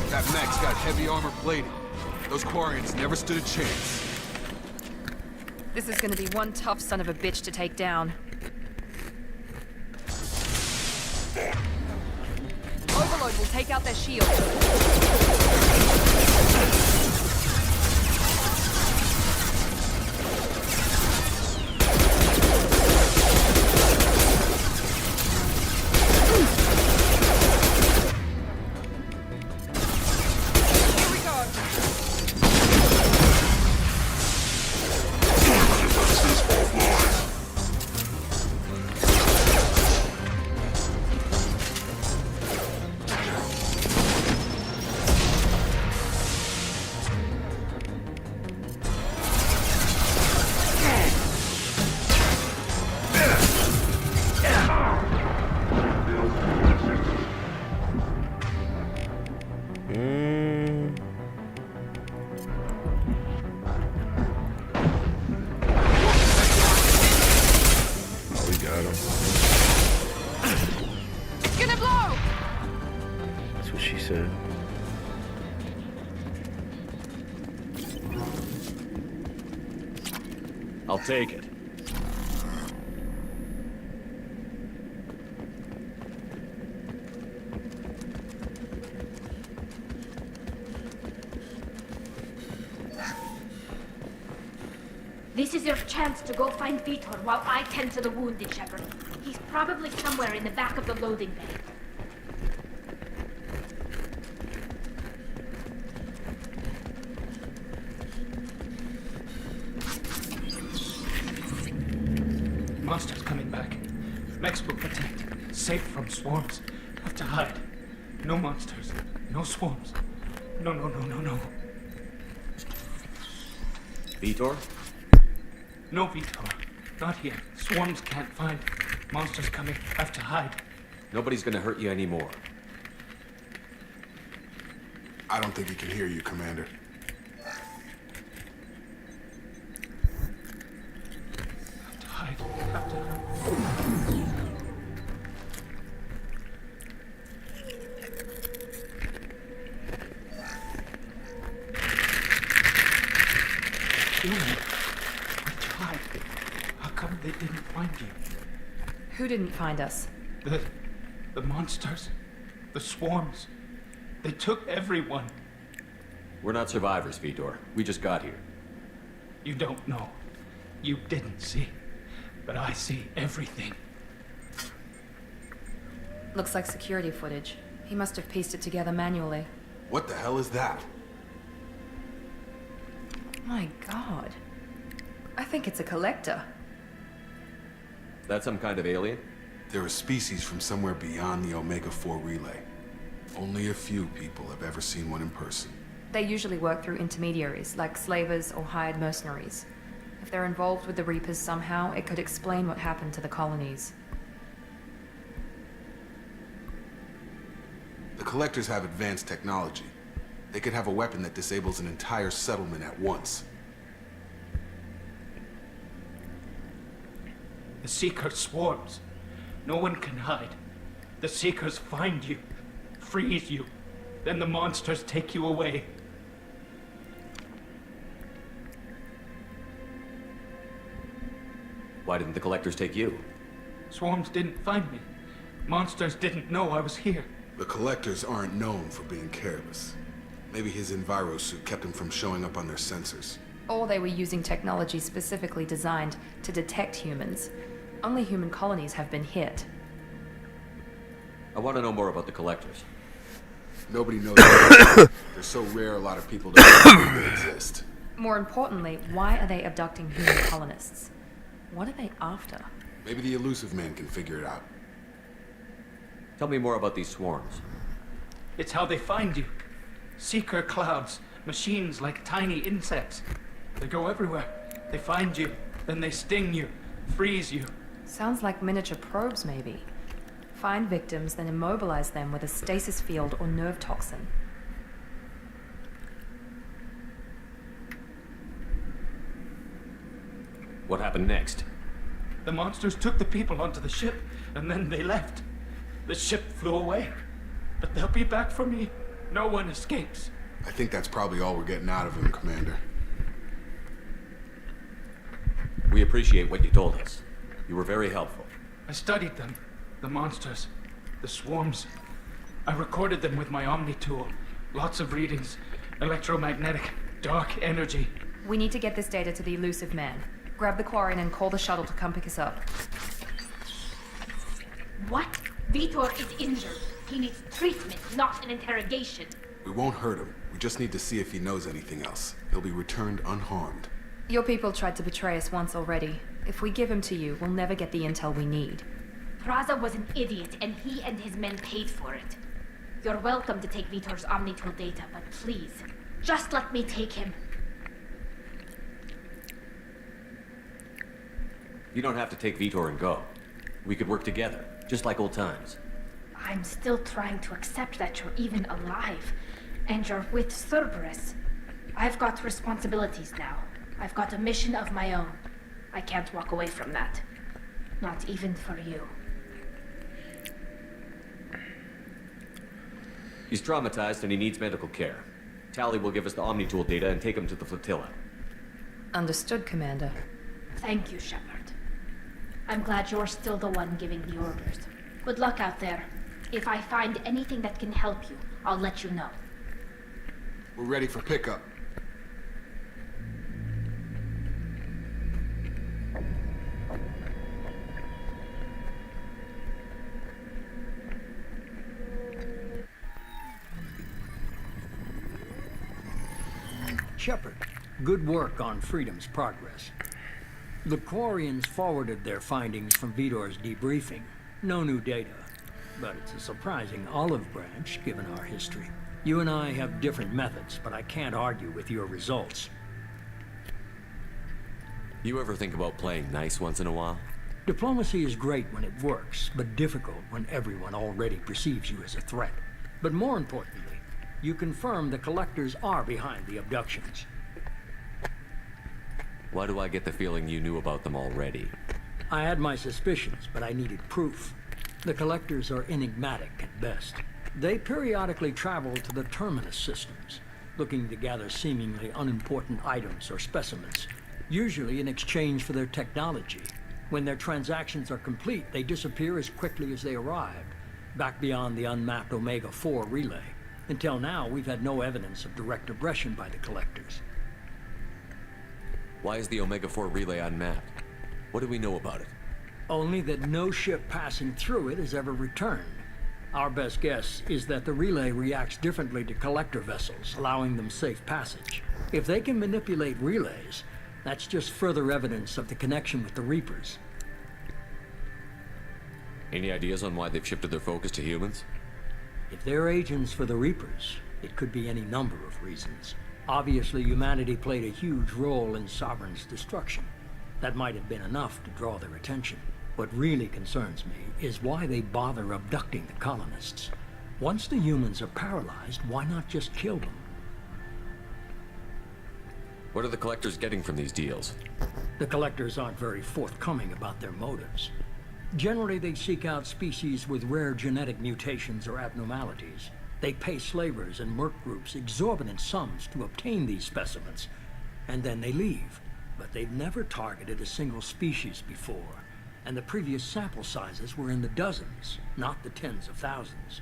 That mech's got heavy armor plating. Those Quarians never stood a chance. This is gonna be one tough son of a bitch to take down. Overload will take out their shield. I'll take it. This is your chance to go find Vitor while I tend to the wounded, Shepard. He's probably somewhere in the back of the loading bay. Monsters coming back. Mechs will protect. Safe from swarms. Have to hide. No monsters. No swarms. No. Vitor? No Vitor. Not here. Swarms can't find. Monsters coming. Have to hide. Nobody's gonna hurt you anymore. I don't think he can hear you, Commander. Have to hide. Have to hide. How come they didn't find you? Who didn't find us? The monsters. The swarms. They took everyone. We're not survivors, Vitor. We just got here. You don't know. You didn't see. But I see everything. Looks like security footage. He must have pieced it together manually. What the hell is that? My God. I think it's a collector. Is that some kind of alien? They're a species from somewhere beyond the Omega-4 relay. Only a few people have ever seen one in person. They usually work through intermediaries, like slavers or hired mercenaries. If they're involved with the Reapers somehow, it could explain what happened to the colonies. The Collectors have advanced technology. They could have a weapon that disables an entire settlement at once. The Seeker swarms. No one can hide. The Seekers find you, freeze you, then the monsters take you away. Why didn't the Collectors take you? Swarms didn't find me. Monsters didn't know I was here. The Collectors aren't known for being careless. Maybe his envirosuit kept him from showing up on their sensors. Or they were using technology specifically designed to detect humans. Only human colonies have been hit. I want to know more about the Collectors. Nobody knows. They're so rare, a lot of people don't know they exist. More importantly, why are they abducting human colonists? What are they after? Maybe the elusive man can figure it out. Tell me more about these swarms. It's how they find you. Seeker clouds, machines like tiny insects. They go everywhere. They find you, then they sting you, freeze you. Sounds like miniature probes, maybe. Find victims, then immobilize them with a stasis field or nerve toxin. What happened next? The monsters took the people onto the ship, and then they left. The ship flew away. But they'll be back for me. No one escapes. I think that's probably all we're getting out of him, Commander. We appreciate what you told us. You were very helpful. I studied them. The monsters. The swarms. I recorded them with my Omni tool. Lots of readings. Electromagnetic. Dark energy. We need to get this data to the elusive man. Grab the Quarian and call the shuttle to come pick us up. What? Vitor is injured. He needs treatment, not an interrogation. We won't hurt him. We just need to see if he knows anything else. He'll be returned unharmed. Your people tried to betray us once already. If we give him to you, we'll never get the intel we need. Praza was an idiot, and he and his men paid for it. You're welcome to take Vitor's Omnitool data, but please, just let me take him. You don't have to take Vitor and go. We could work together, just like old times. I'm still trying to accept that you're even alive, and you're with Cerberus. I've got responsibilities now. I've got a mission of my own. I can't walk away from that. Not even for you. He's traumatized and he needs medical care. Tally will give us the Omnitool data and take him to the flotilla. Understood, Commander. Thank you, Shepard. I'm glad you're still the one giving the orders. Good luck out there. If I find anything that can help you, I'll let you know. We're ready for pickup. Shepard, good work on Freedom's progress. The Quarians forwarded their findings from Vitor's debriefing. No new data, but it's a surprising olive branch given our history. You and I have different methods, but I can't argue with your results. You ever think about playing nice once in a while? Diplomacy is great when it works, but difficult when everyone already perceives you as a threat. But more importantly, you confirm the Collectors are behind the abductions. Why do I get the feeling you knew about them already? I had my suspicions, but I needed proof. The Collectors are enigmatic at best. They periodically travel to the Terminus systems, looking to gather seemingly unimportant items or specimens, usually in exchange for their technology. When their transactions are complete, they disappear as quickly as they arrived, back beyond the unmapped Omega-4 relay. Until now, we've had no evidence of direct aggression by the Collectors. Why is the Omega-4 relay unmapped? What do we know about it? Only that no ship passing through it has ever returned. Our best guess is that the relay reacts differently to Collector vessels, allowing them safe passage. If they can manipulate relays, that's just further evidence of the connection with the Reapers. Any ideas on why they've shifted their focus to humans? If they're agents for the Reapers, it could be any number of reasons. Obviously, humanity played a huge role in Sovereign's destruction. That might have been enough to draw their attention. What really concerns me is why they bother abducting the colonists. Once the humans are paralyzed, why not just kill them? What are the Collectors getting from these deals? The Collectors aren't very forthcoming about their motives. Generally, they seek out species with rare genetic mutations or abnormalities. They pay slavers and merc groups exorbitant sums to obtain these specimens, and then they leave. But they've never targeted a single species before, and the previous sample sizes were in the dozens, not the tens of thousands.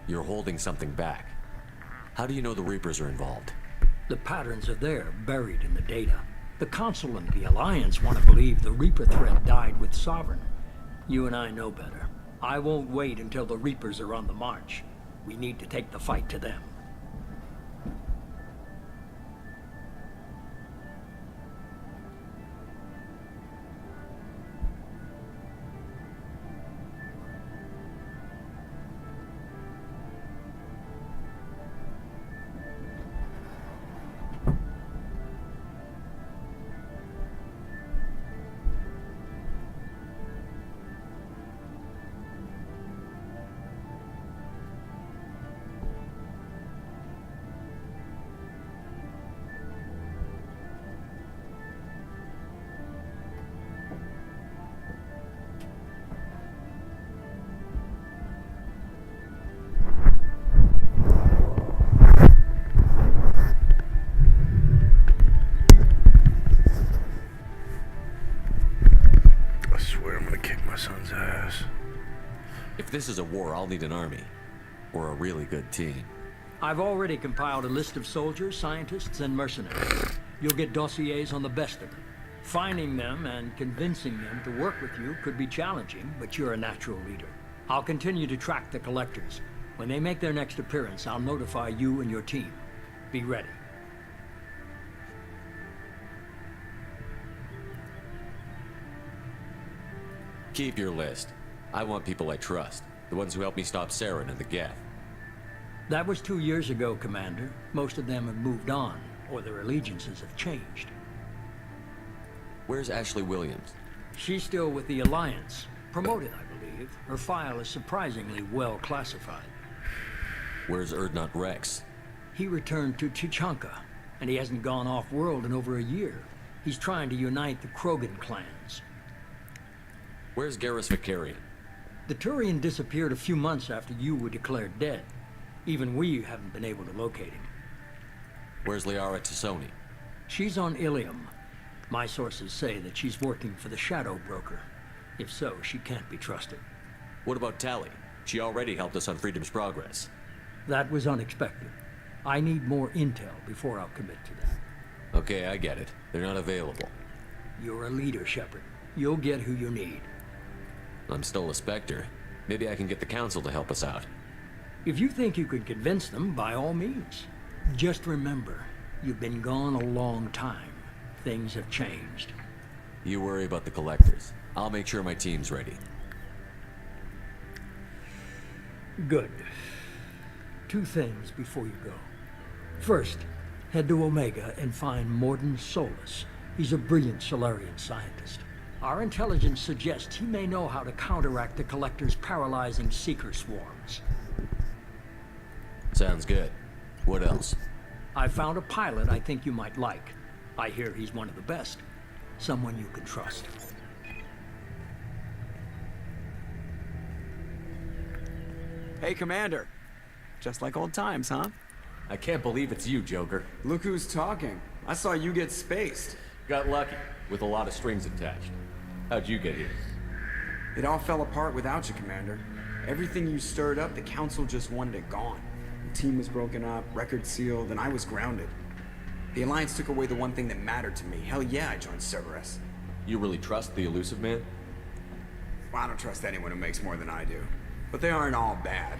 You're holding something back. How do you know the Reapers are involved? The patterns are there, buried in the data. The Council and the Alliance want to believe the Reaper threat died with Sovereign. You and I know better. I won't wait until the Reapers are on the march. We need to take the fight to them. If this is a war, I'll need an army. Or a really good team. I've already compiled a list of soldiers, scientists, and mercenaries. You'll get dossiers on the best of them. Finding them and convincing them to work with you could be challenging, but you're a natural leader. I'll continue to track the collectors. When they make their next appearance, I'll notify you and your team. Be ready. Keep your list. I want people I trust. The ones who helped me stop Saren and the Geth. That was 2 years ago, Commander. Most of them have moved on, or their allegiances have changed. Where's Ashley Williams? She's still with the Alliance. Promoted, I believe. Her file is surprisingly well classified. Where's Erdnot Rex? He returned to Tuchanka, and he hasn't gone off-world in over a year. He's trying to unite the Krogan clans. Where's Garrus Vicarian? The Turian disappeared a few months after you were declared dead. Even we haven't been able to locate him. Where's Liara Tassoni? She's on Ilium. My sources say that she's working for the Shadow Broker. If so, she can't be trusted. What about Tally? She already helped us on Freedom's Progress. That was unexpected. I need more intel before I'll commit to that. Okay, I get it. They're not available. You're a leader, Shepard. You'll get who you need. I'm still a Spectre. Maybe I can get the Council to help us out. If you think you could convince them, by all means. Just remember, you've been gone a long time. Things have changed. You worry about the collectors. I'll make sure my team's ready. Good. 2 things before you go. First, head to Omega and find Mordin Solus. He's a brilliant Solarian scientist. Our intelligence suggests he may know how to counteract the Collector's paralyzing Seeker swarms. Sounds good. What else? I found a pilot I think you might like. I hear he's one of the best. Someone you can trust. Hey, Commander. Just like old times, huh? I can't believe it's you, Joker. Look who's talking. I saw you get spaced. Got lucky, with a lot of strings attached. How'd you get here? It all fell apart without you, Commander. Everything you stirred up, the Council just wanted it gone. The team was broken up, record sealed, and I was grounded. The Alliance took away the one thing that mattered to me. Hell yeah, I joined Cerberus. You really trust the Elusive Man? Well, I don't trust anyone who makes more than I do. But they aren't all bad.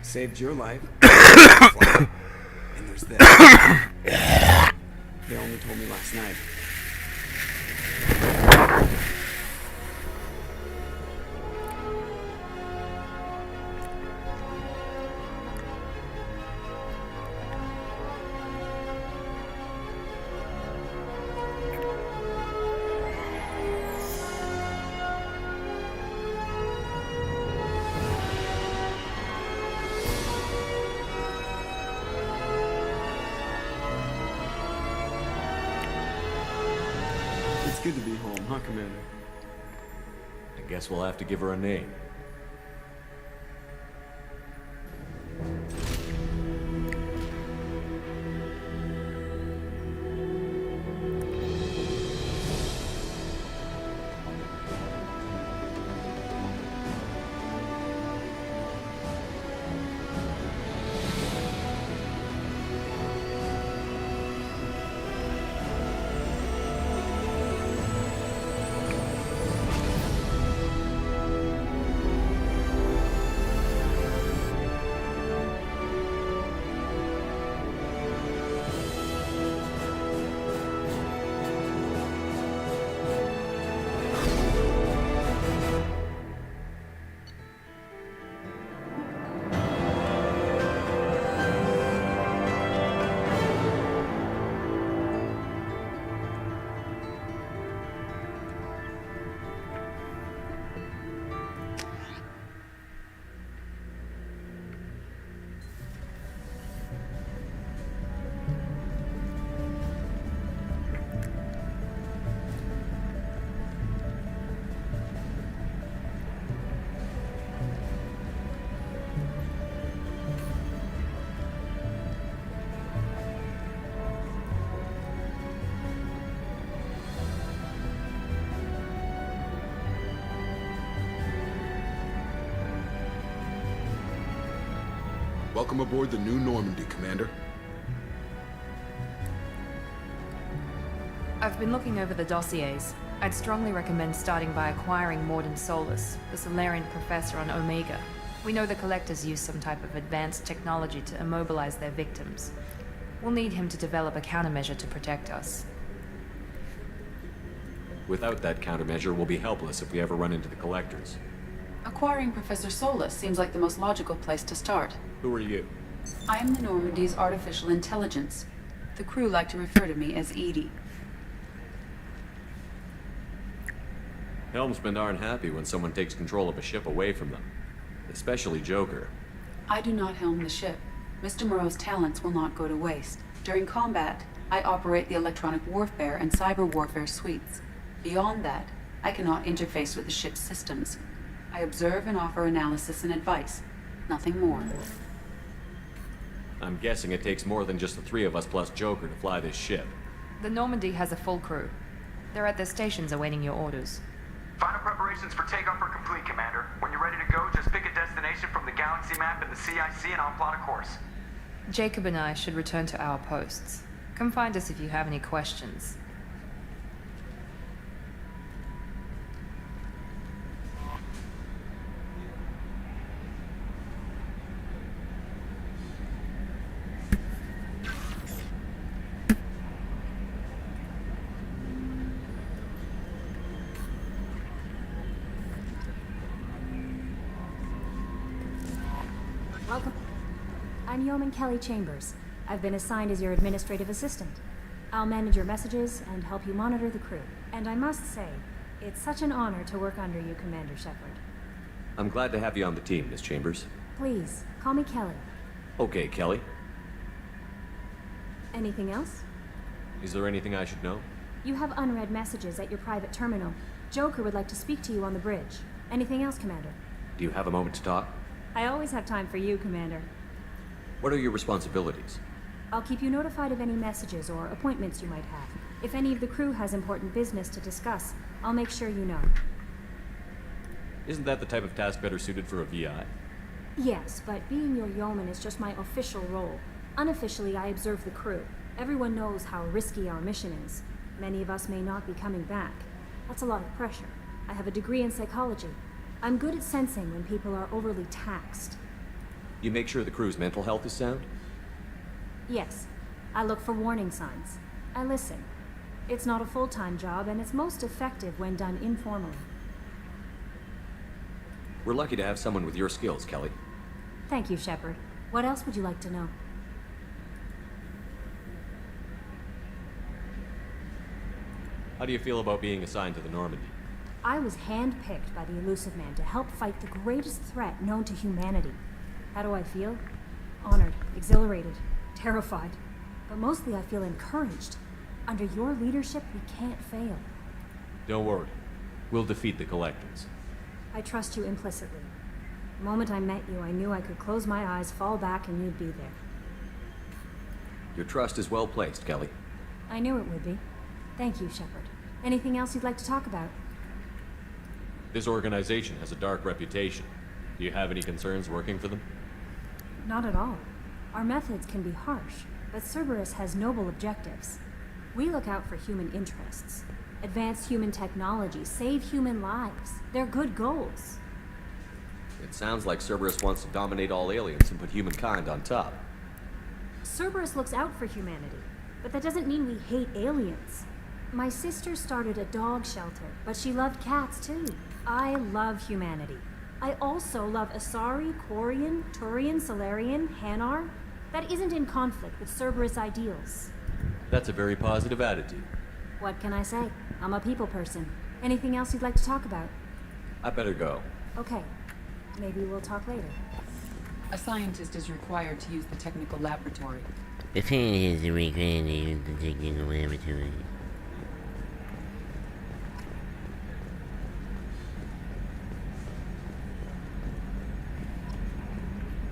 Saved your life. And there's this. They only told me last night. It's good to be home, huh, Commander? I guess we'll have to give her a name. Welcome aboard the New Normandy, Commander. I've been looking over the dossiers. I'd strongly recommend starting by acquiring Morden Solus, the Solarian professor on Omega. We know the Collectors use some type of advanced technology to immobilize their victims. We'll need him to develop a countermeasure to protect us. Without that countermeasure, we'll be helpless if we ever run into the Collectors. Acquiring Professor Solus seems like the most logical place to start. Who are you? I am the Normandy's artificial intelligence. The crew like to refer to me as Edie. Helmsmen aren't happy when someone takes control of a ship away from them. Especially Joker. I do not helm the ship. Mr. Moreau's talents will not go to waste. During combat, I operate the electronic warfare and cyber warfare suites. Beyond that, I cannot interface with the ship's systems. I observe and offer analysis and advice. Nothing more. I'm guessing it takes more than just the three of us plus Joker to fly this ship. The Normandy has a full crew. They're at their stations awaiting your orders. Final preparations for takeoff are complete, Commander. When you're ready to go, just pick a destination from the galaxy map in the CIC and I'll plot a course. Jacob and I should return to our posts. Come find us if you have any questions. Welcome. I'm Yeoman Kelly Chambers. I've been assigned as your administrative assistant. I'll manage your messages and help you monitor the crew. And I must say, it's such an honor to work under you, Commander Shepard. I'm glad to have you on the team, Miss Chambers. Please, call me Kelly. Okay, Kelly. Anything else? Is there anything I should know? You have unread messages at your private terminal. Joker would like to speak to you on the bridge. Anything else, Commander? Do you have a moment to talk? I always have time for you, Commander. What are your responsibilities? I'll keep you notified of any messages or appointments you might have. If any of the crew has important business to discuss, I'll make sure you know. Isn't that the type of task better suited for a VI? Yes, but being your yeoman is just my official role. Unofficially, I observe the crew. Everyone knows how risky our mission is. Many of us may not be coming back. That's a lot of pressure. I have a degree in psychology. I'm good at sensing when people are overly taxed. You make sure the crew's mental health is sound? Yes. I look for warning signs. I listen. It's not a full-time job, and it's most effective when done informally. We're lucky to have someone with your skills, Kelly. Thank you, Shepard. What else would you like to know? How do you feel about being assigned to the Normandy? I was handpicked by the Elusive Man to help fight the greatest threat known to humanity. How do I feel? Honored, exhilarated, terrified. But mostly I feel encouraged. Under your leadership, we can't fail. Don't worry. We'll defeat the Collectors. I trust you implicitly. The moment I met you, I knew I could close my eyes, fall back, and you'd be there. Your trust is well placed, Kelly. I knew it would be. Thank you, Shepard. Anything else you'd like to talk about? This organization has a dark reputation. Do you have any concerns working for them? Not at all. Our methods can be harsh, but Cerberus has noble objectives. We look out for human interests. Advance human technology, save human lives. They're good goals. It sounds like Cerberus wants to dominate all aliens and put humankind on top. Cerberus looks out for humanity, but that doesn't mean we hate aliens. My sister started a dog shelter, but she loved cats too. I love humanity. I also love Asari, Quarian, Turian, Solarian, Hanar. That isn't in conflict with Cerberus ideals. That's a very positive attitude. What can I say? I'm a people person. Anything else you'd like to talk about? I better go. Okay. Maybe we'll talk later. A scientist is required to use the technical laboratory. The scientist is required to use the technical laboratory.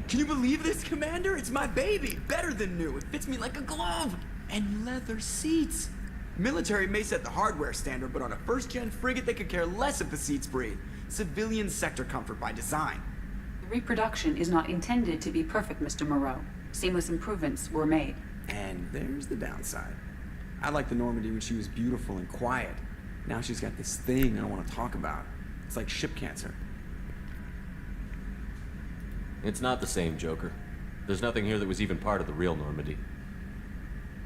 Can you believe this, Commander? It's my baby! Better than new. It fits me like a glove! And leather seats. Military may set the hardware standard, but on a first-gen frigate, they could care less if the seats breathe. Civilian sector comfort by design. Reproduction is not intended to be perfect, Mr. Moreau. Seamless improvements were made. And there's the downside. I liked the Normandy when she was beautiful and quiet. Now she's got this thing I don't want to talk about. It's like ship cancer. It's not the same, Joker. There's nothing here that was even part of the real Normandy.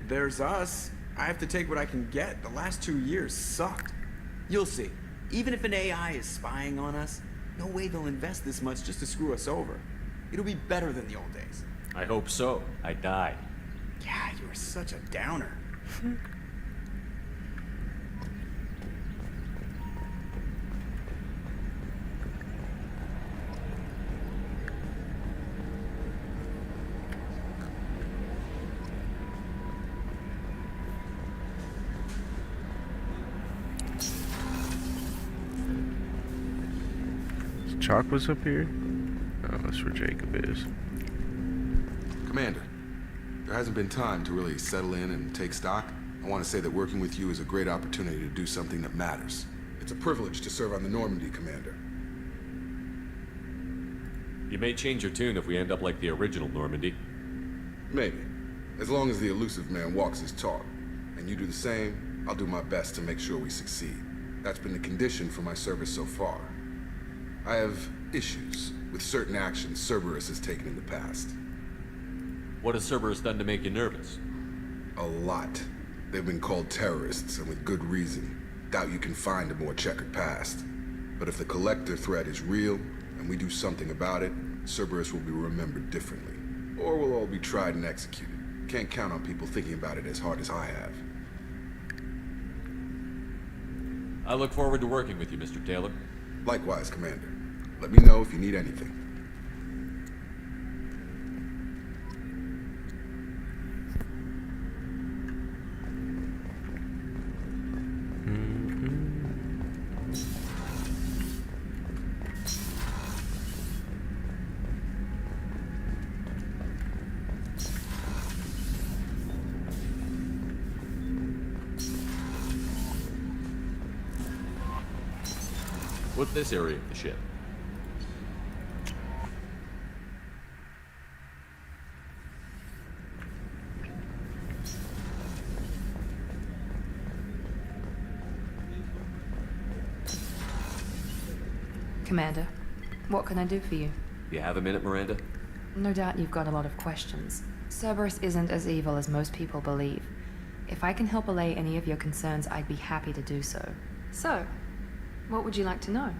There's us. I have to take what I can get. The last 2 years sucked. You'll see. Even if an AI is spying on us, no way they'll invest this much just to screw us over. It'll be better than the old days. I hope so. I died. Yeah, you are such a downer. Chalk was up here? Oh, that's where Jacob is. Commander, there hasn't been time to really settle in and take stock. I want to say that working with you is a great opportunity to do something that matters. It's a privilege to serve on the Normandy, Commander. You may change your tune if we end up like the original Normandy. Maybe. As long as the elusive man walks his talk. And you do the same, I'll do my best to make sure we succeed. That's been the condition for my service so far. I have issues with certain actions Cerberus has taken in the past. What has Cerberus done to make you nervous? A lot. They've been called terrorists, and with good reason. Doubt you can find a more checkered past. But if the Collector threat is real, and we do something about it, Cerberus will be remembered differently. Or we'll all be tried and executed. Can't count on people thinking about it as hard as I have. I look forward to working with you, Mr. Taylor. Likewise, Commander. Let me know if you need anything. What's this area of the ship? Commander, what can I do for you? You have a minute, Miranda? No doubt you've got a lot of questions. Cerberus isn't as evil as most people believe. If I can help allay any of your concerns, I'd be happy to do so. So, what would you like to know?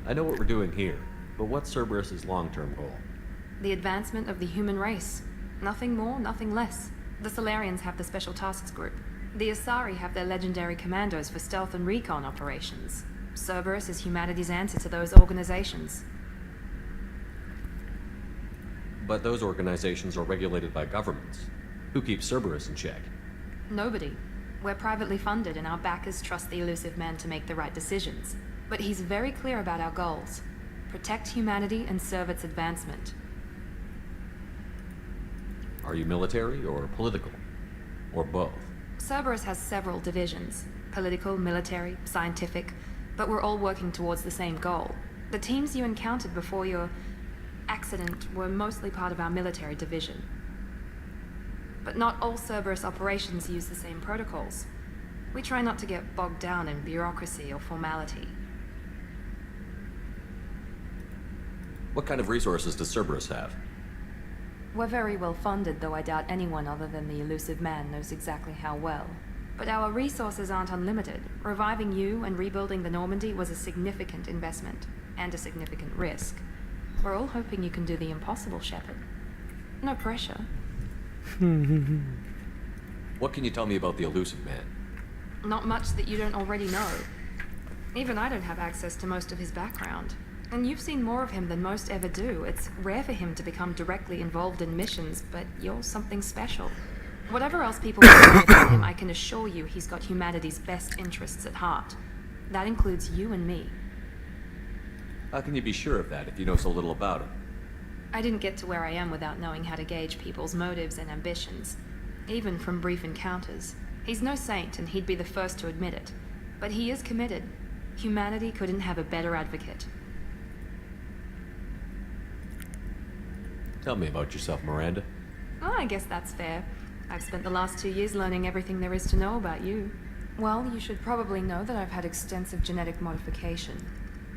I know what we're doing here, but what's Cerberus's long-term goal? The advancement of the human race. Nothing more, nothing less. The Solarians have the Special Tasks Group. The Asari have their legendary commandos for stealth and recon operations. Cerberus is humanity's answer to those organizations. But those organizations are regulated by governments. Who keeps Cerberus in check? Nobody. We're privately funded and our backers trust the elusive man to make the right decisions. But he's very clear about our goals. Protect humanity and serve its advancement. Are you military or political? Or both? Cerberus has several divisions. Political, military, scientific. But we're all working towards the same goal. The teams you encountered before your accident were mostly part of our military division. But not all Cerberus operations use the same protocols. We try not to get bogged down in bureaucracy or formality. What kind of resources does Cerberus have? We're very well funded, though I doubt anyone other than the elusive man knows exactly how well. But our resources aren't unlimited. Reviving you and rebuilding the Normandy was a significant investment, and a significant risk. We're all hoping you can do the impossible, Shepard. No pressure. What can you tell me about the elusive man? Not much that you don't already know. Even I don't have access to most of his background. And you've seen more of him than most ever do. It's rare for him to become directly involved in missions, but you're something special. Whatever else people say about him, I can assure you he's got humanity's best interests at heart. That includes you and me. How can you be sure of that if you know so little about him? I didn't get to where I am without knowing how to gauge people's motives and ambitions. Even from brief encounters. He's no saint, and he'd be the first to admit it. But he is committed. Humanity couldn't have a better advocate. Tell me about yourself, Miranda. Oh, I guess that's fair. I've spent the last 2 years learning everything there is to know about you. Well, you should probably know that I've had extensive genetic modification.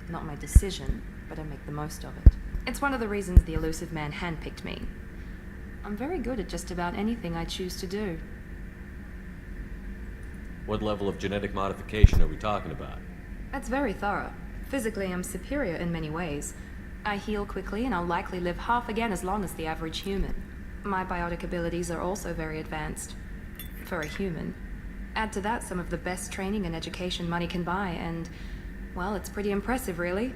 Not my decision, but I make the most of it. It's one of the reasons the elusive man handpicked me. I'm very good at just about anything I choose to do. What level of genetic modification are we talking about? That's very thorough. Physically, I'm superior in many ways. I heal quickly, and I'll likely live half again as long as the average human. My biotic abilities are also very advanced. For a human. Add to that some of the best training and education money can buy, and, well, it's pretty impressive, really.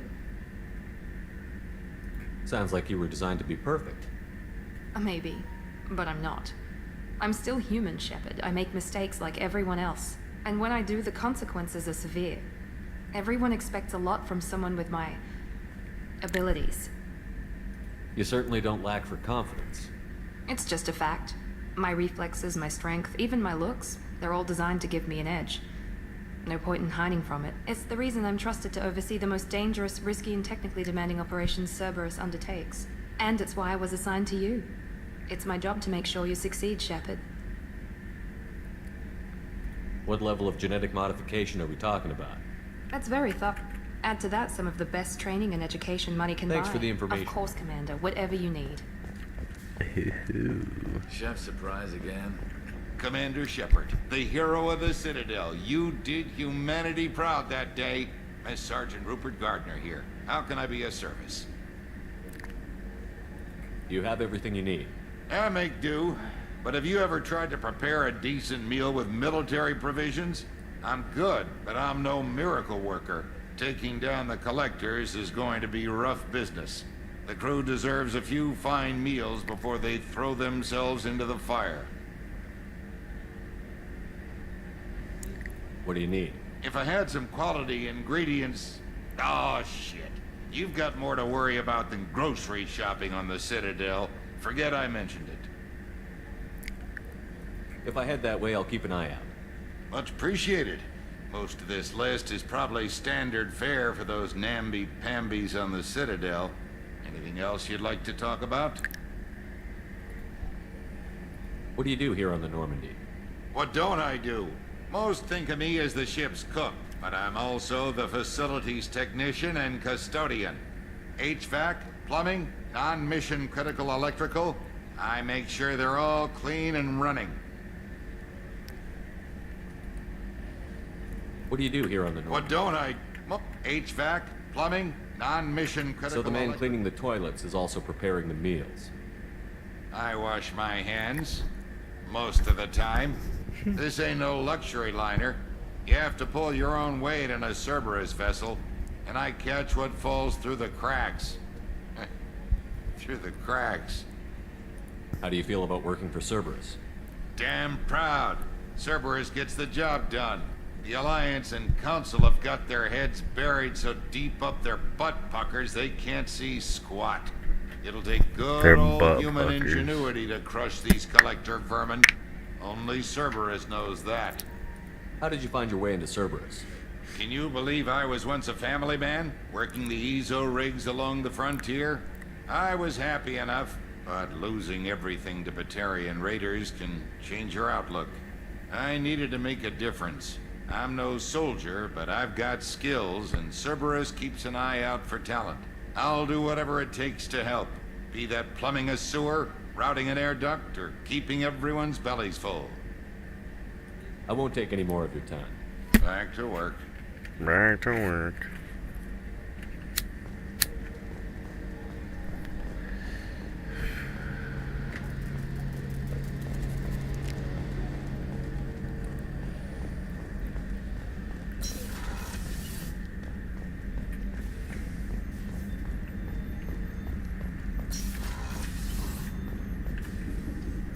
Sounds like you were designed to be perfect. Maybe, but I'm not. I'm still human, Shepard. I make mistakes like everyone else. And when I do, the consequences are severe. Everyone expects a lot from someone with my abilities. You certainly don't lack for confidence. It's just a fact. My reflexes, my strength, even my looks, they're all designed to give me an edge. No point in hiding from it. It's the reason I'm trusted to oversee the most dangerous, risky, and technically demanding operations Cerberus undertakes. And it's why I was assigned to you. It's my job to make sure you succeed, Shepard. What level of genetic modification are we talking about? That's very thorough. Add to that some of the best training and education money can buy. Thanks for the information. Of course, Commander. Whatever you need. Chef surprise again. Commander Shepard, the hero of the Citadel. You did humanity proud that day. As Sergeant Rupert Gardner here. How can I be of service? You have everything you need. I make do. But have you ever tried to prepare a decent meal with military provisions? I'm good, but I'm no miracle worker. Taking down the collectors is going to be rough business. The crew deserves a few fine meals before they throw themselves into the fire. What do you need? If I had some quality ingredients... Oh, shit. You've got more to worry about than grocery shopping on the Citadel. Forget I mentioned it. If I head that way, I'll keep an eye out. Much appreciated. Most of this list is probably standard fare for those namby-pambies on the Citadel. Anything else you'd like to talk about? What do you do here on the Normandy? What don't I do? Most think of me as the ship's cook, but I'm also the facilities technician and custodian. HVAC, plumbing, non-mission critical electrical. I make sure they're all clean and running. What do you do here on the Normandy? What don't I? HVAC, plumbing, non-mission critical... So the man cleaning the toilets is also preparing the meals. I wash my hands. Most of the time. This ain't no luxury liner. You have to pull your own weight in a Cerberus vessel, and I catch what falls through the cracks. Through the cracks. How do you feel about working for Cerberus? Damn proud. Cerberus gets the job done. The Alliance and Council have got their heads buried so deep up their butt puckers they can't see squat. It'll take good old human ingenuity to crush these collector vermin. Only Cerberus knows that. How did you find your way into Cerberus? Can you believe I was once a family man, working the EZO rigs along the frontier? I was happy enough, but losing everything to Batarian raiders can change your outlook. I needed to make a difference. I'm no soldier, but I've got skills, and Cerberus keeps an eye out for talent. I'll do whatever it takes to help, be that plumbing a sewer, routing an air duct, or keeping everyone's bellies full. I won't take any more of your time. Back to work. Back to work.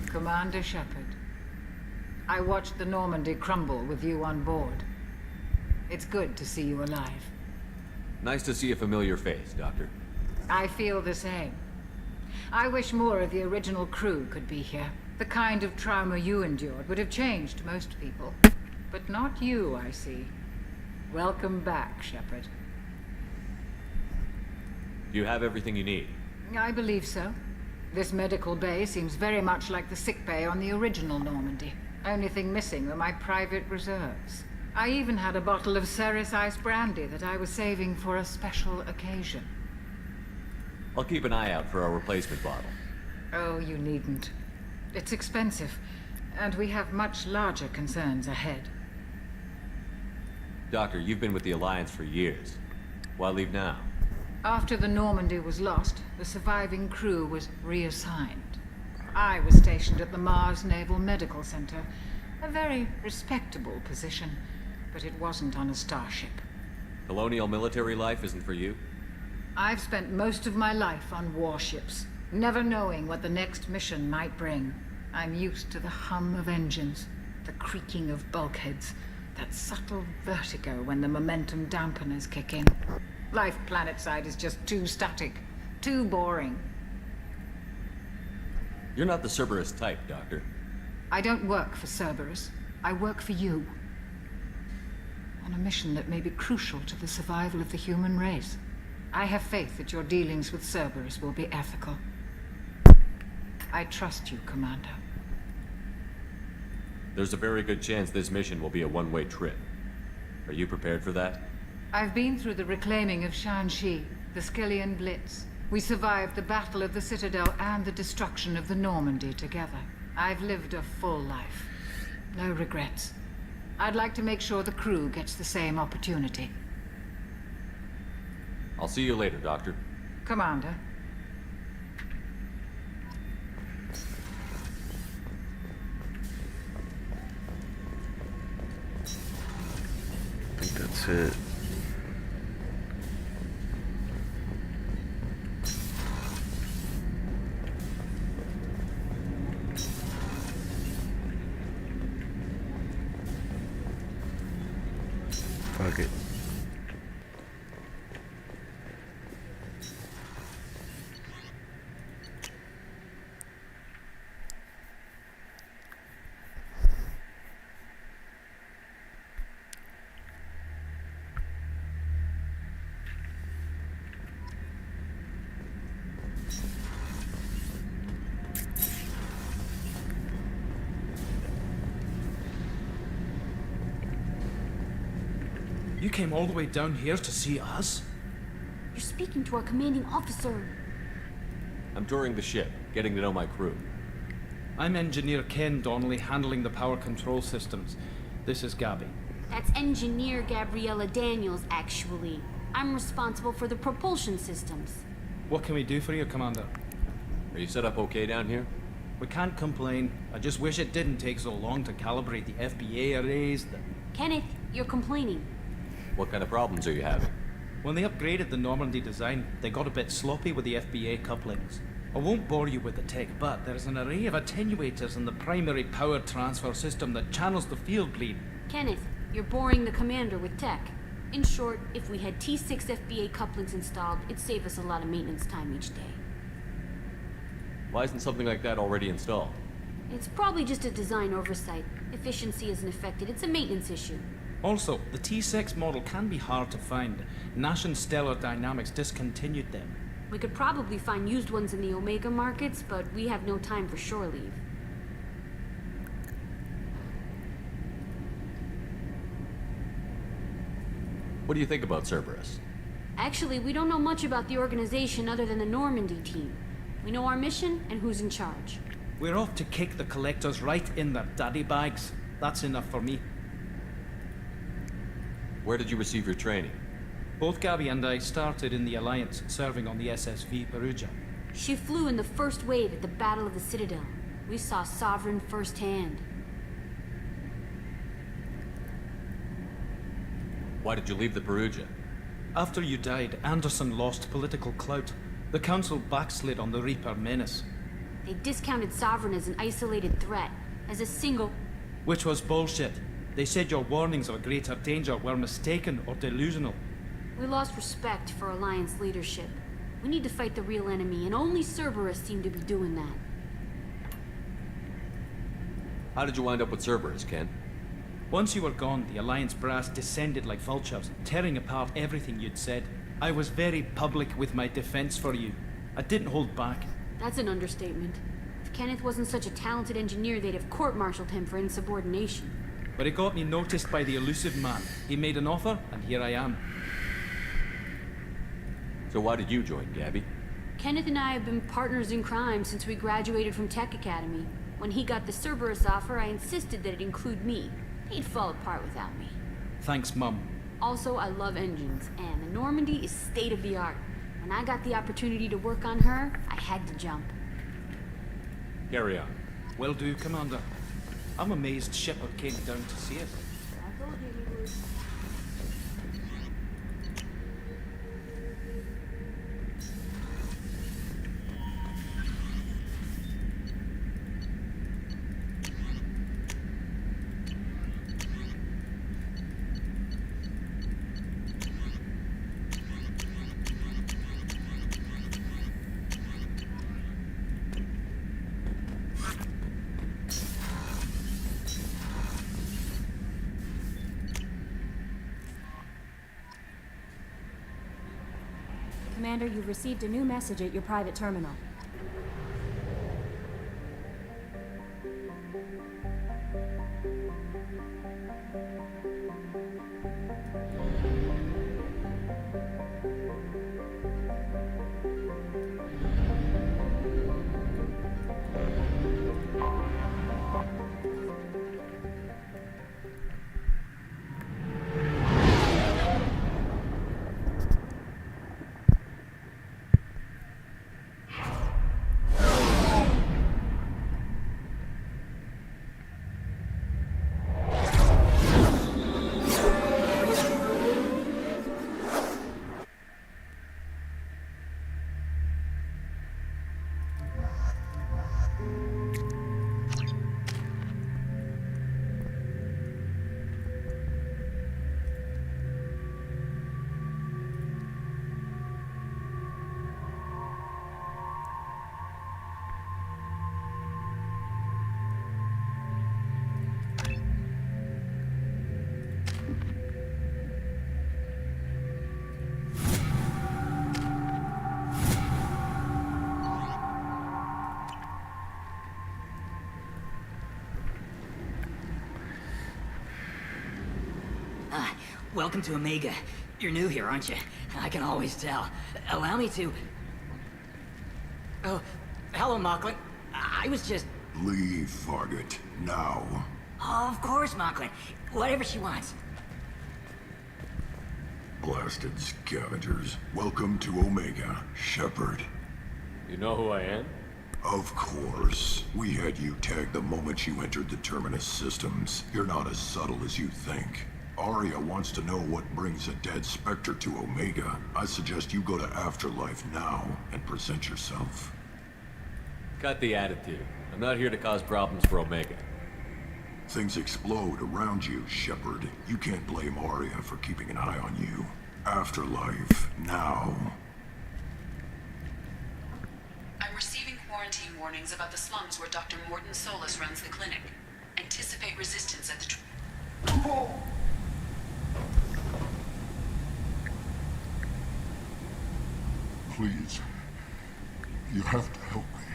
Commander Shepard, I watched the Normandy crumble with you on board. It's good to see you alive. Nice to see a familiar face, Doctor. I feel the same. I wish more of the original crew could be here. The kind of trauma you endured would have changed most people. But not you, I see. Welcome back, Shepard. Do you have everything you need? I believe so. This medical bay seems very much like the sick bay on the original Normandy. Only thing missing were my private reserves. I even had a bottle of Cerberus ice brandy that I was saving for a special occasion. I'll keep an eye out for a replacement bottle. Oh, you needn't. It's expensive, and we have much larger concerns ahead. Doctor, you've been with the Alliance for years. Why leave now? After the Normandy was lost, the surviving crew was reassigned. I was stationed at the Mars Naval Medical Center, a very respectable position, but it wasn't on a starship. Colonial military life isn't for you? I've spent most of my life on warships, never knowing what the next mission might bring. I'm used to the hum of engines, the creaking of bulkheads, that subtle vertigo when the momentum dampeners kick in. Life planetside is just too static, too boring. You're not the Cerberus type, Doctor. I don't work for Cerberus. I work for you. On a mission that may be crucial to the survival of the human race. I have faith that your dealings with Cerberus will be ethical. I trust you, Commander. There's a very good chance this mission will be a one-way trip. Are you prepared for that? I've been through the reclaiming of Shanxi, the Skillian Blitz. We survived the Battle of the Citadel and the destruction of the Normandy together. I've lived a full life. No regrets. I'd like to make sure the crew gets the same opportunity. I'll see you later, Doctor. Commander. I think that's it. Fuck it. You came all the way down here to see us? You're speaking to our commanding officer. I'm touring the ship, getting to know my crew. I'm Engineer Ken Donnelly, handling the power control systems. This is Gabby. That's Engineer Gabriella Daniels, actually. I'm responsible for the propulsion systems. What can we do for you, Commander? Are you set up okay down here? We can't complain. I just wish it didn't take so long to calibrate the FBA arrays. Kenneth, you're complaining. What kind of problems are you having? When they upgraded the Normandy design, they got a bit sloppy with the FBA couplings. I won't bore you with the tech, but there's an array of attenuators in the primary power transfer system that channels the field bleed. Kenneth, you're boring the commander with tech. In short, if we had T6 FBA couplings installed, it'd save us a lot of maintenance time each day. Why isn't something like that already installed? It's probably just a design oversight. Efficiency isn't affected, it's a maintenance issue. Also, the T6 model can be hard to find. Nash and Stellar Dynamics discontinued them. We could probably find used ones in the Omega markets, but we have no time for shore leave. What do you think about Cerberus? Actually, we don't know much about the organization other than the Normandy team. We know our mission and who's in charge. We're off to kick the collectors right in their daddy bags. That's enough for me. Where did you receive your training? Both Gabby and I started in the Alliance, serving on the SSV Perugia. She flew in the first wave at the Battle of the Citadel. We saw Sovereign firsthand. Why did you leave the Perugia? After you died, Anderson lost political clout. The Council backslid on the Reaper menace. They discounted Sovereign as an isolated threat, as a single... Which was bullshit. They said your warnings of a greater danger were mistaken or delusional. We lost respect for Alliance leadership. We need to fight the real enemy, and only Cerberus seemed to be doing that. How did you wind up with Cerberus, Ken? Once you were gone, the Alliance brass descended like vultures, tearing apart everything you'd said. I was very public with my defense for you. I didn't hold back. That's an understatement. If Kenneth wasn't such a talented engineer, they'd have court-martialed him for insubordination. But it got me noticed by the elusive man. He made an offer, and here I am. So why did you join, Gabby? Kenneth and I have been partners in crime since we graduated from Tech Academy. When he got the Cerberus offer, I insisted that it include me. He'd fall apart without me. Thanks, Mum. Also, I love engines, and the Normandy is state-of-the-art. When I got the opportunity to work on her, I had to jump. Carry on. Will do, Commander. I'm amazed Shepard came down to see us. I told you he would. Commander, you've received a new message at your private terminal. Welcome to Omega. You're new here, aren't you? I can always tell. Allow me to... Oh, hello, Mocklin. I was just... Leave, Fargate. Now. Oh, of course, Mocklin. Whatever she wants. Blasted scavengers. Welcome to Omega, Shepard. You know who I am? Of course. We had you tagged the moment you entered the Terminus systems. You're not as subtle as you think. Arya wants to know what brings a dead Spectre to Omega. I suggest you go to Afterlife now and present yourself. Cut the attitude. I'm not here to cause problems for Omega. Things explode around you, Shepard. You can't blame Arya for keeping an eye on you. Afterlife, now. I'm receiving quarantine warnings about the slums where Dr. Morton Solus runs the clinic. Anticipate resistance at the... Please. You have to help me.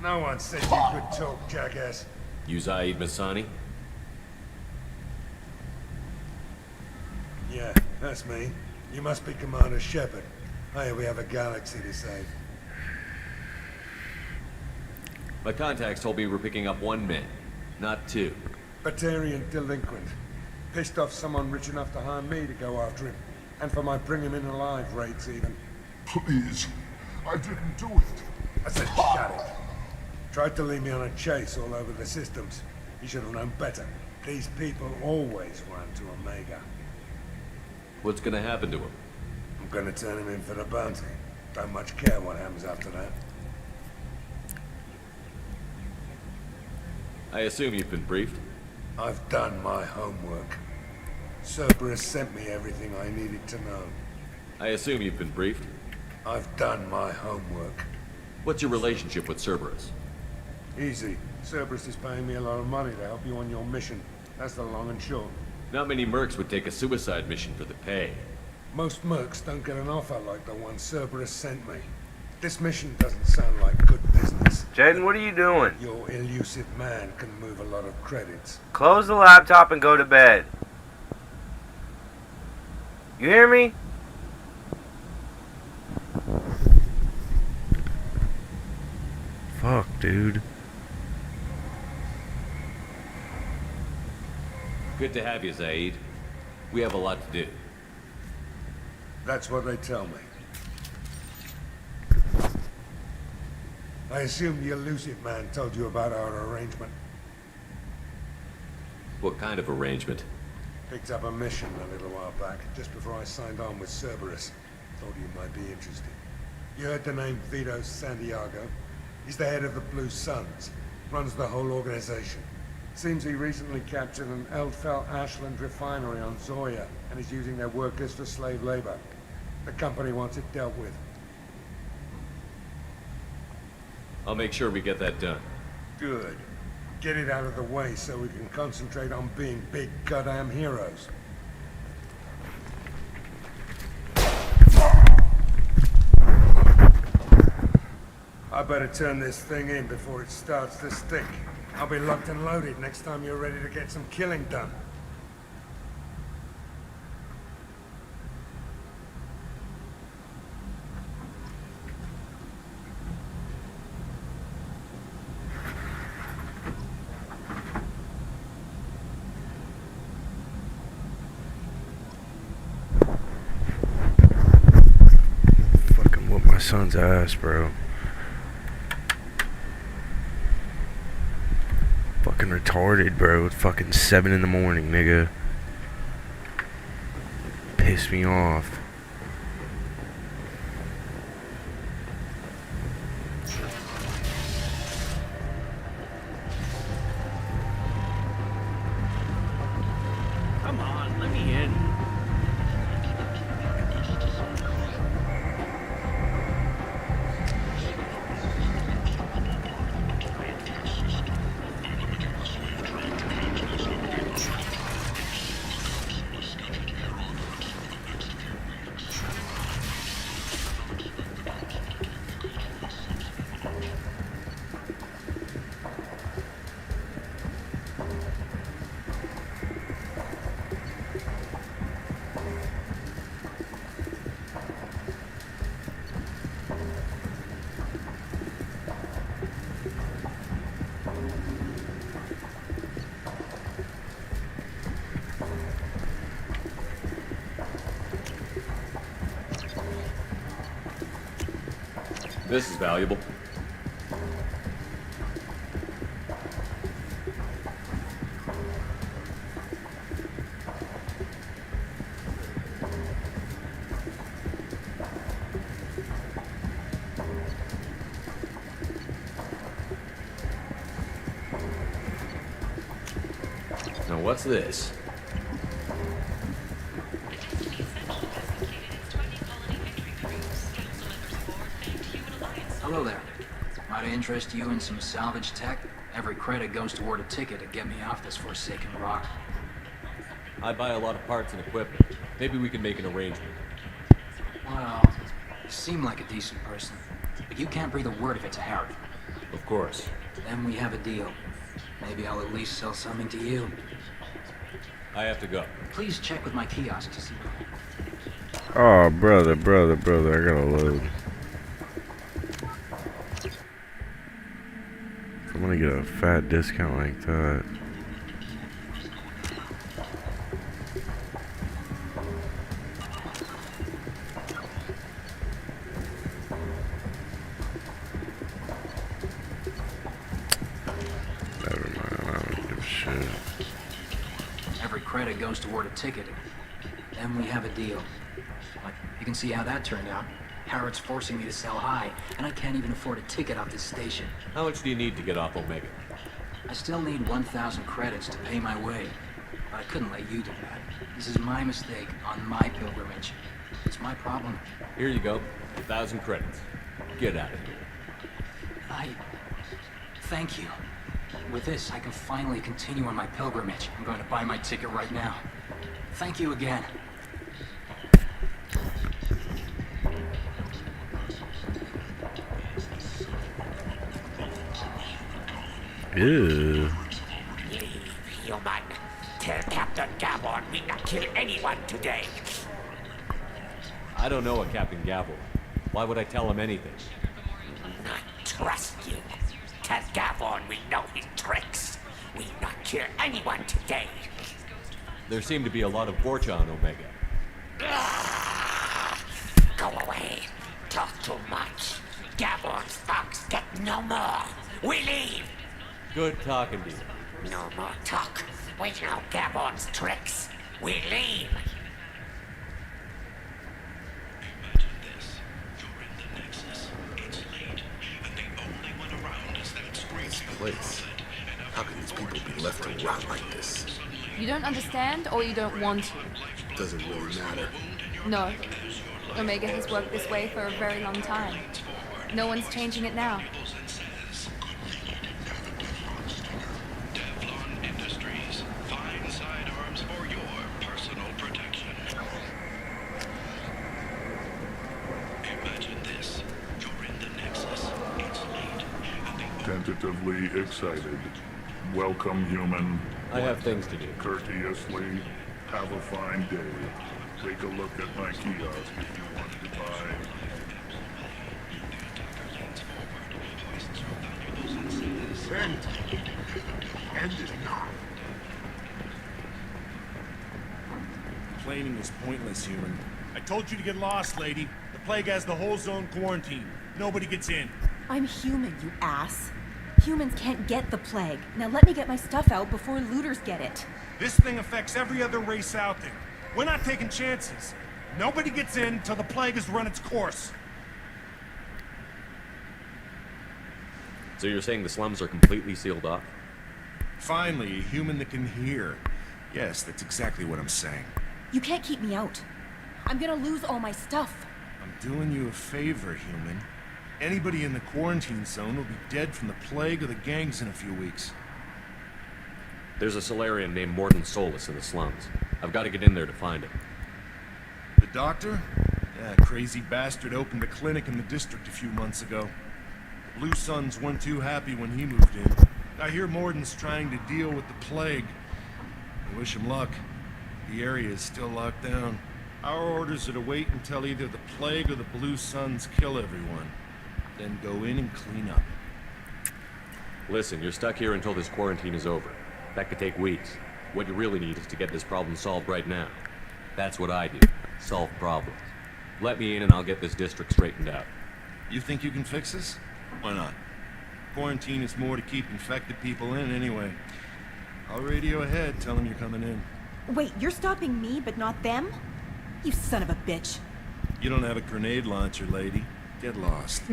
No one said you could talk, jackass. You Zaid Masani? Yeah, that's me. You must be Commander Shepard. Hey, we have a galaxy to save. My contacts told me we're picking up one man, not two. Batarian delinquent. Pissed off someone rich enough to hire me to go after him. And for my bring him in alive rates, even. Please. I didn't do it. I said shut it. Tried to lead me on a chase all over the systems. You should have known better. These people always run to Omega. What's gonna happen to him? I'm gonna turn him in for the bounty. Don't much care what happens after that. I assume you've been briefed? I've done my homework. Cerberus sent me everything I needed to know. I assume you've been briefed? I've done my homework. What's your relationship with Cerberus? Easy. Cerberus is paying me a lot of money to help you on your mission. That's the long and short. Not many mercs would take a suicide mission for the pay. Most mercs don't get an offer like the one Cerberus sent me. This mission doesn't sound like good business. Jaden, what are you doing? Your elusive man can move a lot of credits. Close the laptop and go to bed. You hear me? Fuck, dude. Good to have you, Zaid. We have a lot to do. That's what they tell me. I assume the elusive man told you about our arrangement. What kind of arrangement? Picked up a mission a little while back, just before I signed on with Cerberus. Thought you might be interested. You heard the name VODS Santiago? He's the head of the Blue Suns. Runs the whole organization. Seems he recently captured an Eldfell Ashland refinery on Zoya, and is using their workers for slave labor. The company wants it dealt with. I'll make sure we get that done. Good. Get it out of the way so we can concentrate on being big goddamn heroes. I better turn this thing in before it starts to stink. I'll be locked and loaded next time you're ready to get some killing done. Fucking whoop my son's ass, bro. Fucking retarded, bro. It's fucking 7 in the morning, nigga. Piss me off. Come on, let me in. This is valuable. Now what's this? Hello there. Might I interest you in some salvage tech? Every credit goes toward a ticket to get me off this forsaken rock. I buy a lot of parts and equipment. Maybe we can make an arrangement. Well, you seem like a decent person, but you can't breathe a word of it to Harry. Of course. Then we have a deal. Maybe I'll at least sell something to you. I have to go. Please check with my kiosk to see. Oh, brother, I gotta load. I'm gonna get a fat discount like that. Never mind, I don't give a shit. Every credit goes toward a ticket. Then we have a deal. But you can see how that turned out. Harrod's forcing me to sell high, and I can't even afford a ticket off this station. How much do you need to get off Omega? I still need 1,000 credits to pay my way. But I couldn't let you do that. This is my mistake on my pilgrimage. It's my problem. Here you go. 1,000 credits. Get out of here. Thank you. With this, I can finally continue on my pilgrimage. I'm going to buy my ticket right now. Thank you again. Ew. Human. Tell Captain Gavon we not kill anyone today. I don't know a Captain Gavel. Why would I tell him anything? Not trust you. Tell Gavon we know his tricks. We not kill anyone today. There seem to be a lot of Vorcha on Omega. Go away. Talk too much. Gavon's fox get no more. We leave. Good talking to you. No more talk. We know Gavon's tricks. We leave. Place. How can these people be left to rot like this? You don't understand, or you don't want to? Doesn't really matter. No. Omega has worked this way for a very long time. No one's changing it now. Tentatively excited. Welcome, human. I have things to do. Courteously, have a fine day. Take a look at my kiosk if you want to buy. End it now. Complaining is pointless, human. I told you to get lost, lady. The plague has the whole zone quarantined. Nobody gets in. I'm human, you ass. Humans can't get the plague. Now let me get my stuff out before looters get it. This thing affects every other race out there. We're not taking chances. Nobody gets in till the plague has run its course. So you're saying the slums are completely sealed off? Finally, a human that can hear. Yes, that's exactly what I'm saying. You can't keep me out. I'm gonna lose all my stuff. I'm doing you a favor, human. Anybody in the quarantine zone will be dead from the plague or the gangs in a few weeks. There's a Solarian named Morden Solus in the slums. I've got to get in there to find him. The doctor? Yeah, crazy bastard opened a clinic in the district a few months ago. Blue Suns weren't too happy when he moved in. I hear Morden's trying to deal with the plague. I wish him luck. The area is still locked down. Our orders are to wait until either the plague or the Blue Suns kill everyone. Then go in and clean up. Listen, you're stuck here until this quarantine is over. That could take weeks. What you really need is to get this problem solved right now. That's what I do. Solve problems. Let me in and I'll get this district straightened out. You think you can fix this? Why not? Quarantine is more to keep infected people in anyway. I'll radio ahead, tell them you're coming in. Wait, you're stopping me, but not them? You son of a bitch. You don't have a grenade launcher, lady. Get lost.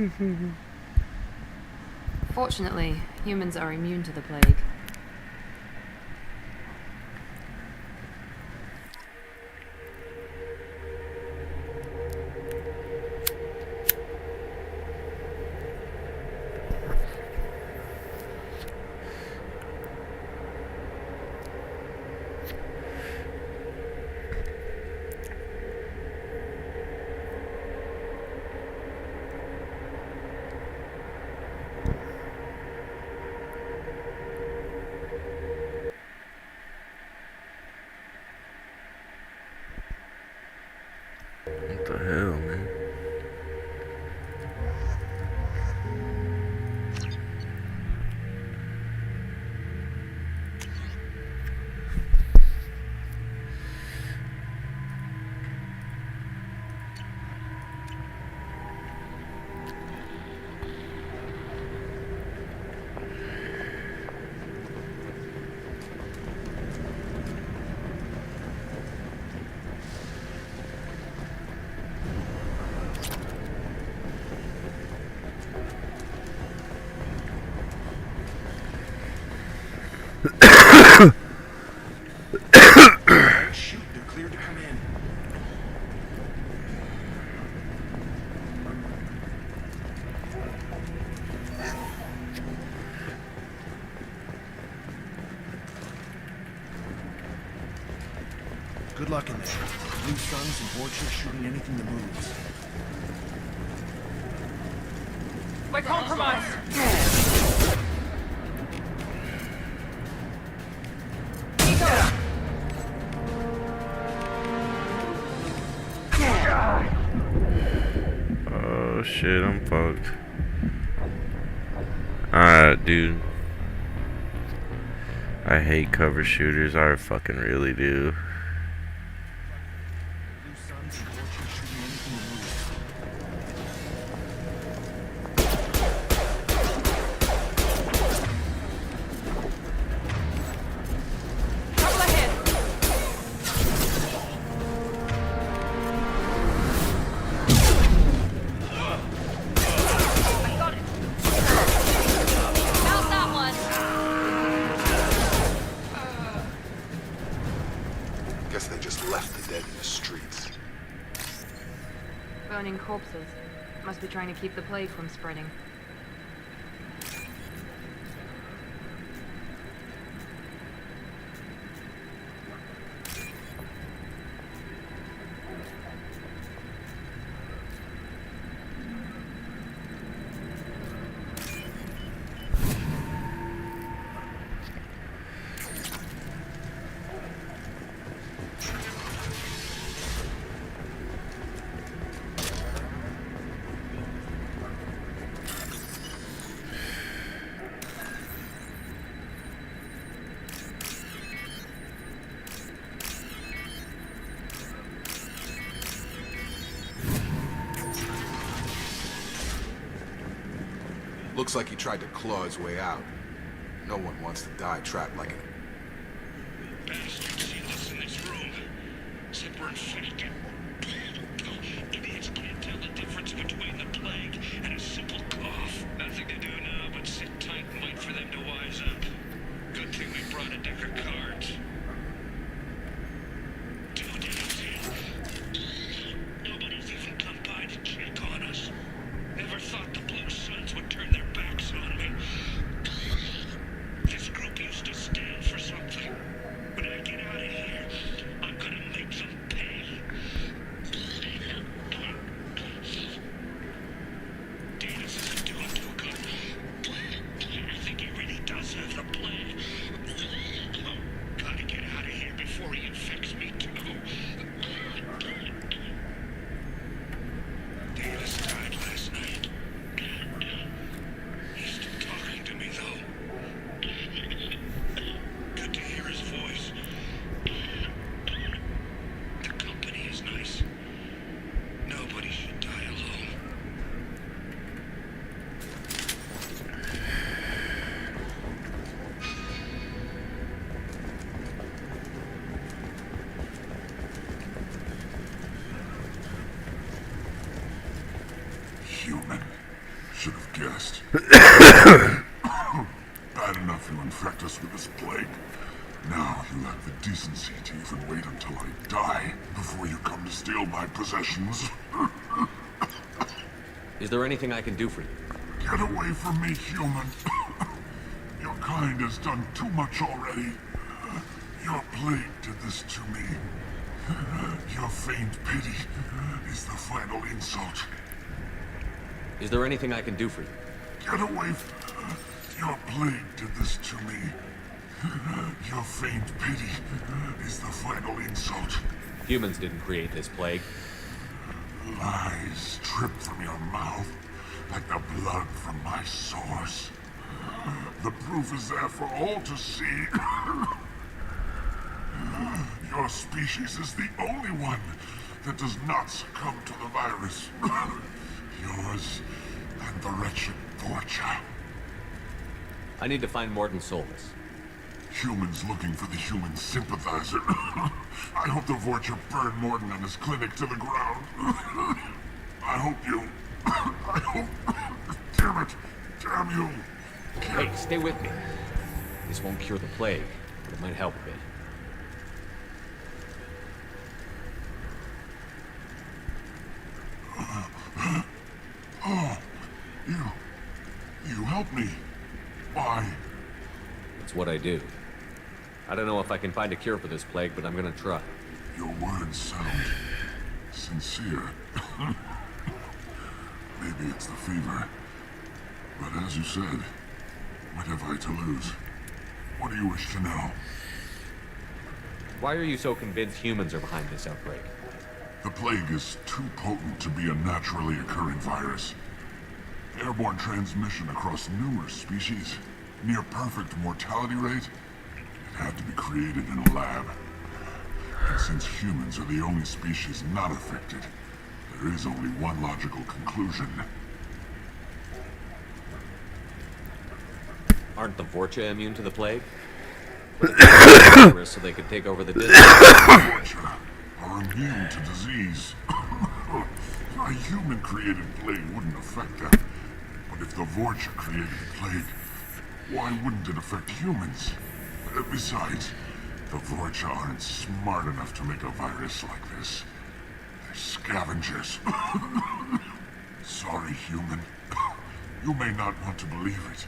Fortunately, humans are immune to the plague. What the hell, man? Shoot, they're cleared to come in. stuck in there. Blue suns and vultures shooting anything that moves. We're compromised! Oh shit, I'm fucked. Alright, dude. I hate cover shooters, I fucking really do. Guess they just left the dead in the streets. Burning corpses. Must be trying to keep the plague from spreading. Looks like he tried to claw his way out. No one wants to die trapped like an Bastards sealed us in this room. Said we're infected. Idiots can't tell the difference between the plague and a simple cough. Nothing to do now but sit tight and wait for them to wise up. Good thing we brought a deck of cards. 2 days in. Nobody's even come by to check on us. Never thought the Blue Suns would turn their backs on me. This group used to stand for something. When I get out of here, I'm gonna make them pay. Davis isn't doing too good. I think he really does have the plague. Gotta get out of here before he infects me too. Davis died last night. He's still talking to me, though. Good to hear his voice. The company is nice. Nobody should die alone. Human. Should have guessed. Bad enough you infect us with this plague. Now you have the decency to even wait until I die before you come to steal my possessions. Is there anything I can do for you? Get away from me, human. Your kind has done too much already. Your plague did this to me. Your feigned pity is the final insult. Is there anything I can do for you? Get away from... Your plague did this to me. Your feigned pity is the final insult. Humans didn't create this plague. Lies drip from your mouth like the blood from my sores. The proof is there for all to see. Your species is the only one that does not succumb to the virus. Yours and the wretched Vorcha. I need to find Morton Solus. Humans looking for the human sympathizer. I hope the Vorcha burned Morton and his clinic to the ground. I hope you... I hope... Damn it! Damn you! Hey, stay with me. This won't cure the plague, but it might help a bit. Oh, you helped me. Why? It's what I do. I don't know if I can find a cure for this plague, but I'm gonna try. Your words sound sincere. Maybe it's the fever. But as you said, what have I to lose? What do you wish to know? Why are you so convinced humans are behind this outbreak? The plague is too potent to be a naturally occurring virus. Airborne transmission across numerous species, near perfect mortality rate. It had to be created in a lab. And since humans are the only species not affected, there is only one logical conclusion. Aren't the Vorcha immune to the plague? So they could take over the district. Vorcha are immune to disease. A human-created plague wouldn't affect them. But if the Vorcha created the plague, why wouldn't it affect humans? Besides, the Vorcha aren't smart enough to make a virus like this. They're scavengers. Sorry, human. You may not want to believe it,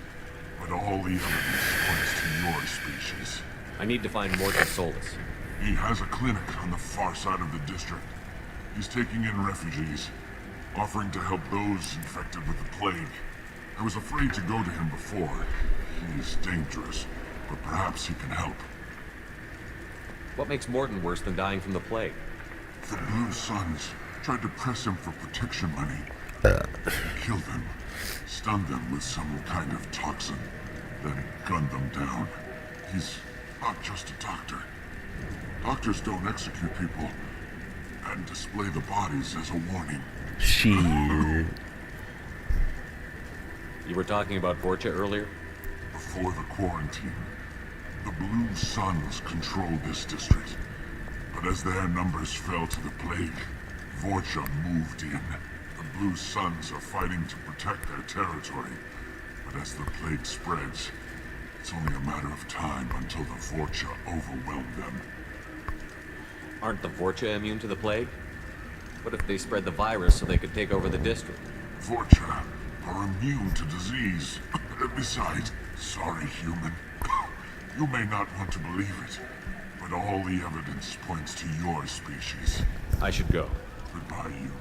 but all the evidence points to your species. I need to find Morton Solus. He has a clinic on the far side of the district. He's taking in refugees, offering to help those infected with the plague. I was afraid to go to him before. He is dangerous, but perhaps he can help. What makes Morton worse than dying from the plague? The Blue Suns tried to press him for protection money. He killed them, stunned them with some kind of toxin, then gunned them down. He's not just a doctor. Doctors don't execute people and display the bodies as a warning. Shit. You were talking about Vorcha earlier? Before the quarantine, the Blue Suns controlled this district. But as their numbers fell to the plague, Vorcha moved in. The Blue Suns are fighting to protect their territory. But as the plague spreads, it's only a matter of time until the Vorcha overwhelm them. Aren't the Vorcha immune to the plague? What if they spread the virus so they could take over the district? Vorcha are immune to disease. Besides, sorry, human. You may not want to believe it, but all the evidence points to your species. I should go. Goodbye, human.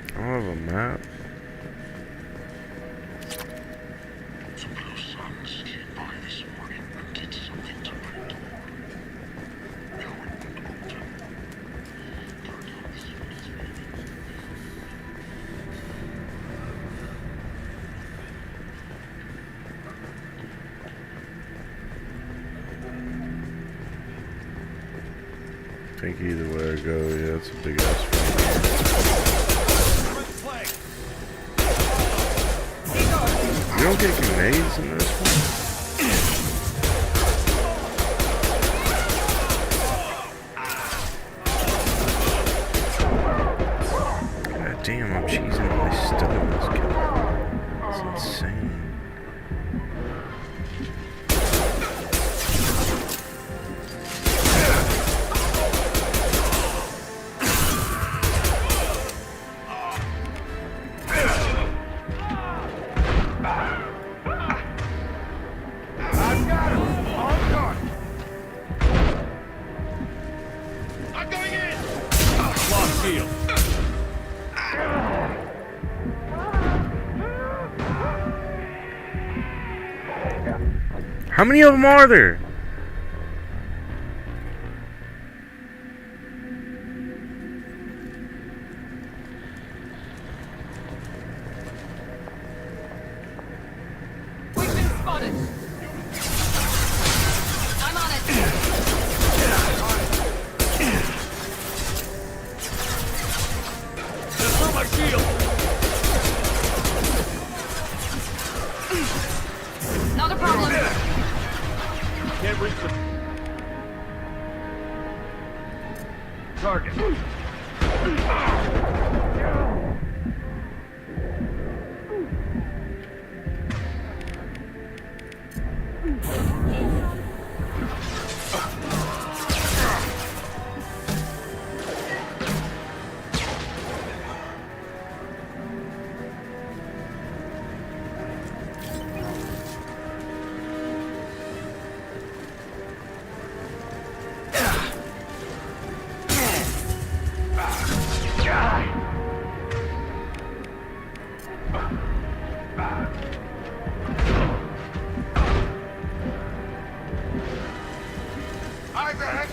I don't have a map. Some Blue Suns came by this morning and did something to my door. They wouldn't open. Turned out this is I think either way I go, yeah, it's a big ass fight. You don't get grenades in this one? God damn, I'm cheesing my stuff in this game. It's insane. How many of them are there? We've been spotted. I'm on it. Just throw my shield. Not a problem. Can't reach the target. Isaac!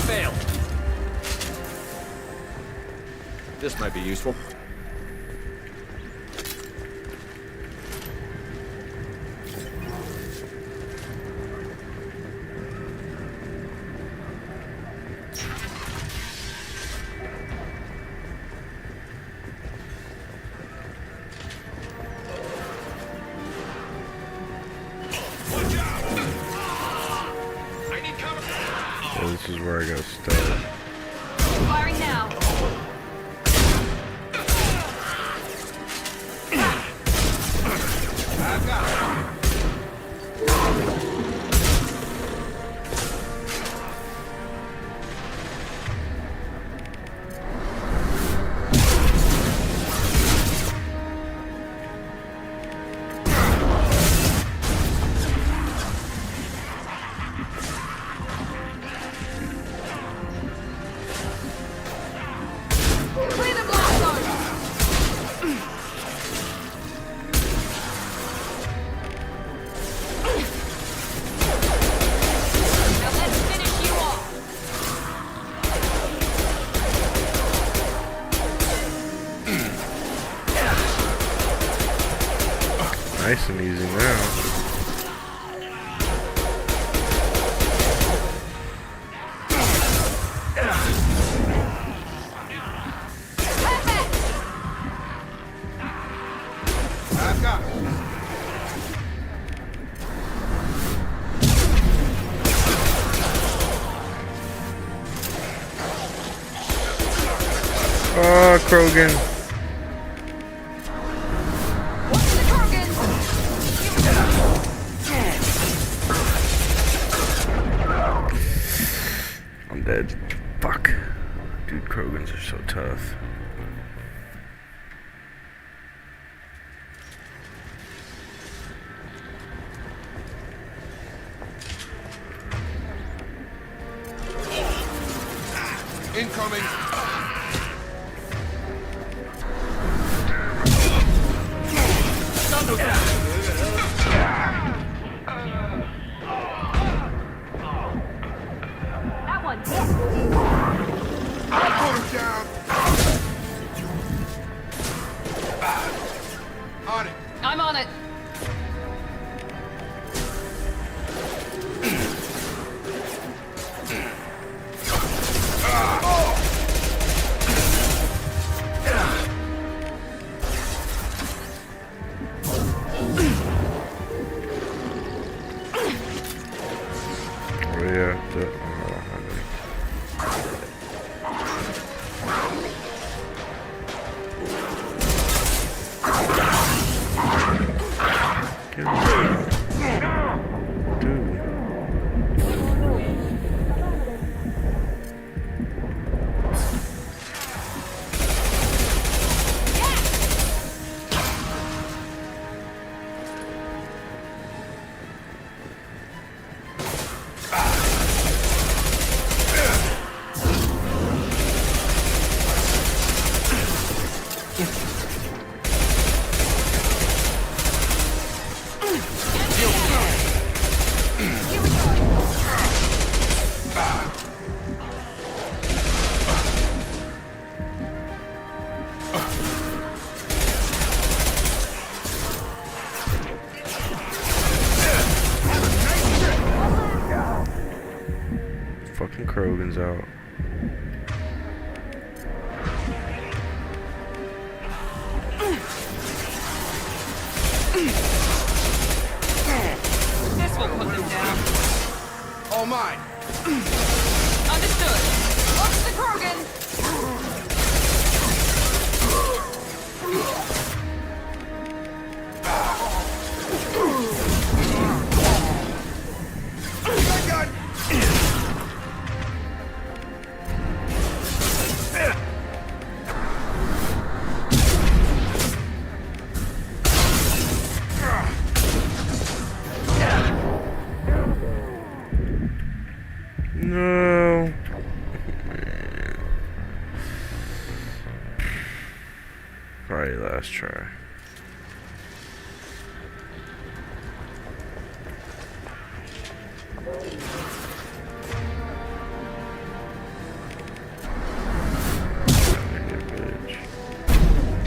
Failed. This might be useful. So this is where I got stuck. Firing now. Clear the blast zone. Now let's finish you off. Nice and easy now. Oh, Krogan. I'm dead. Fuck. Dude, Krogans are so tough. Incoming! That one. Put him down! On it! I'm on it. Oh yeah, fucking Krogan's out. This will put them down. All mine! Understood. Watch the Krogan. last try.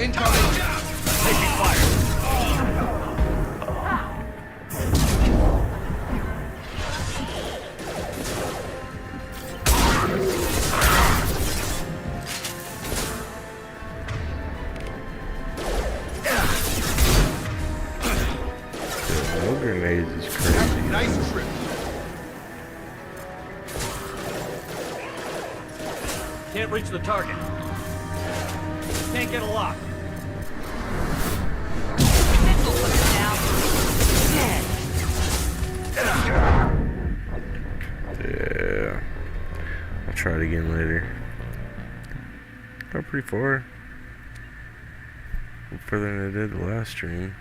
Incoming! Taking fire! No grenades is crazy. Nice trip. Can't reach the target. Can't get a lock. Yeah. I'll try it again later. Got pretty far. Further than I did the last stream.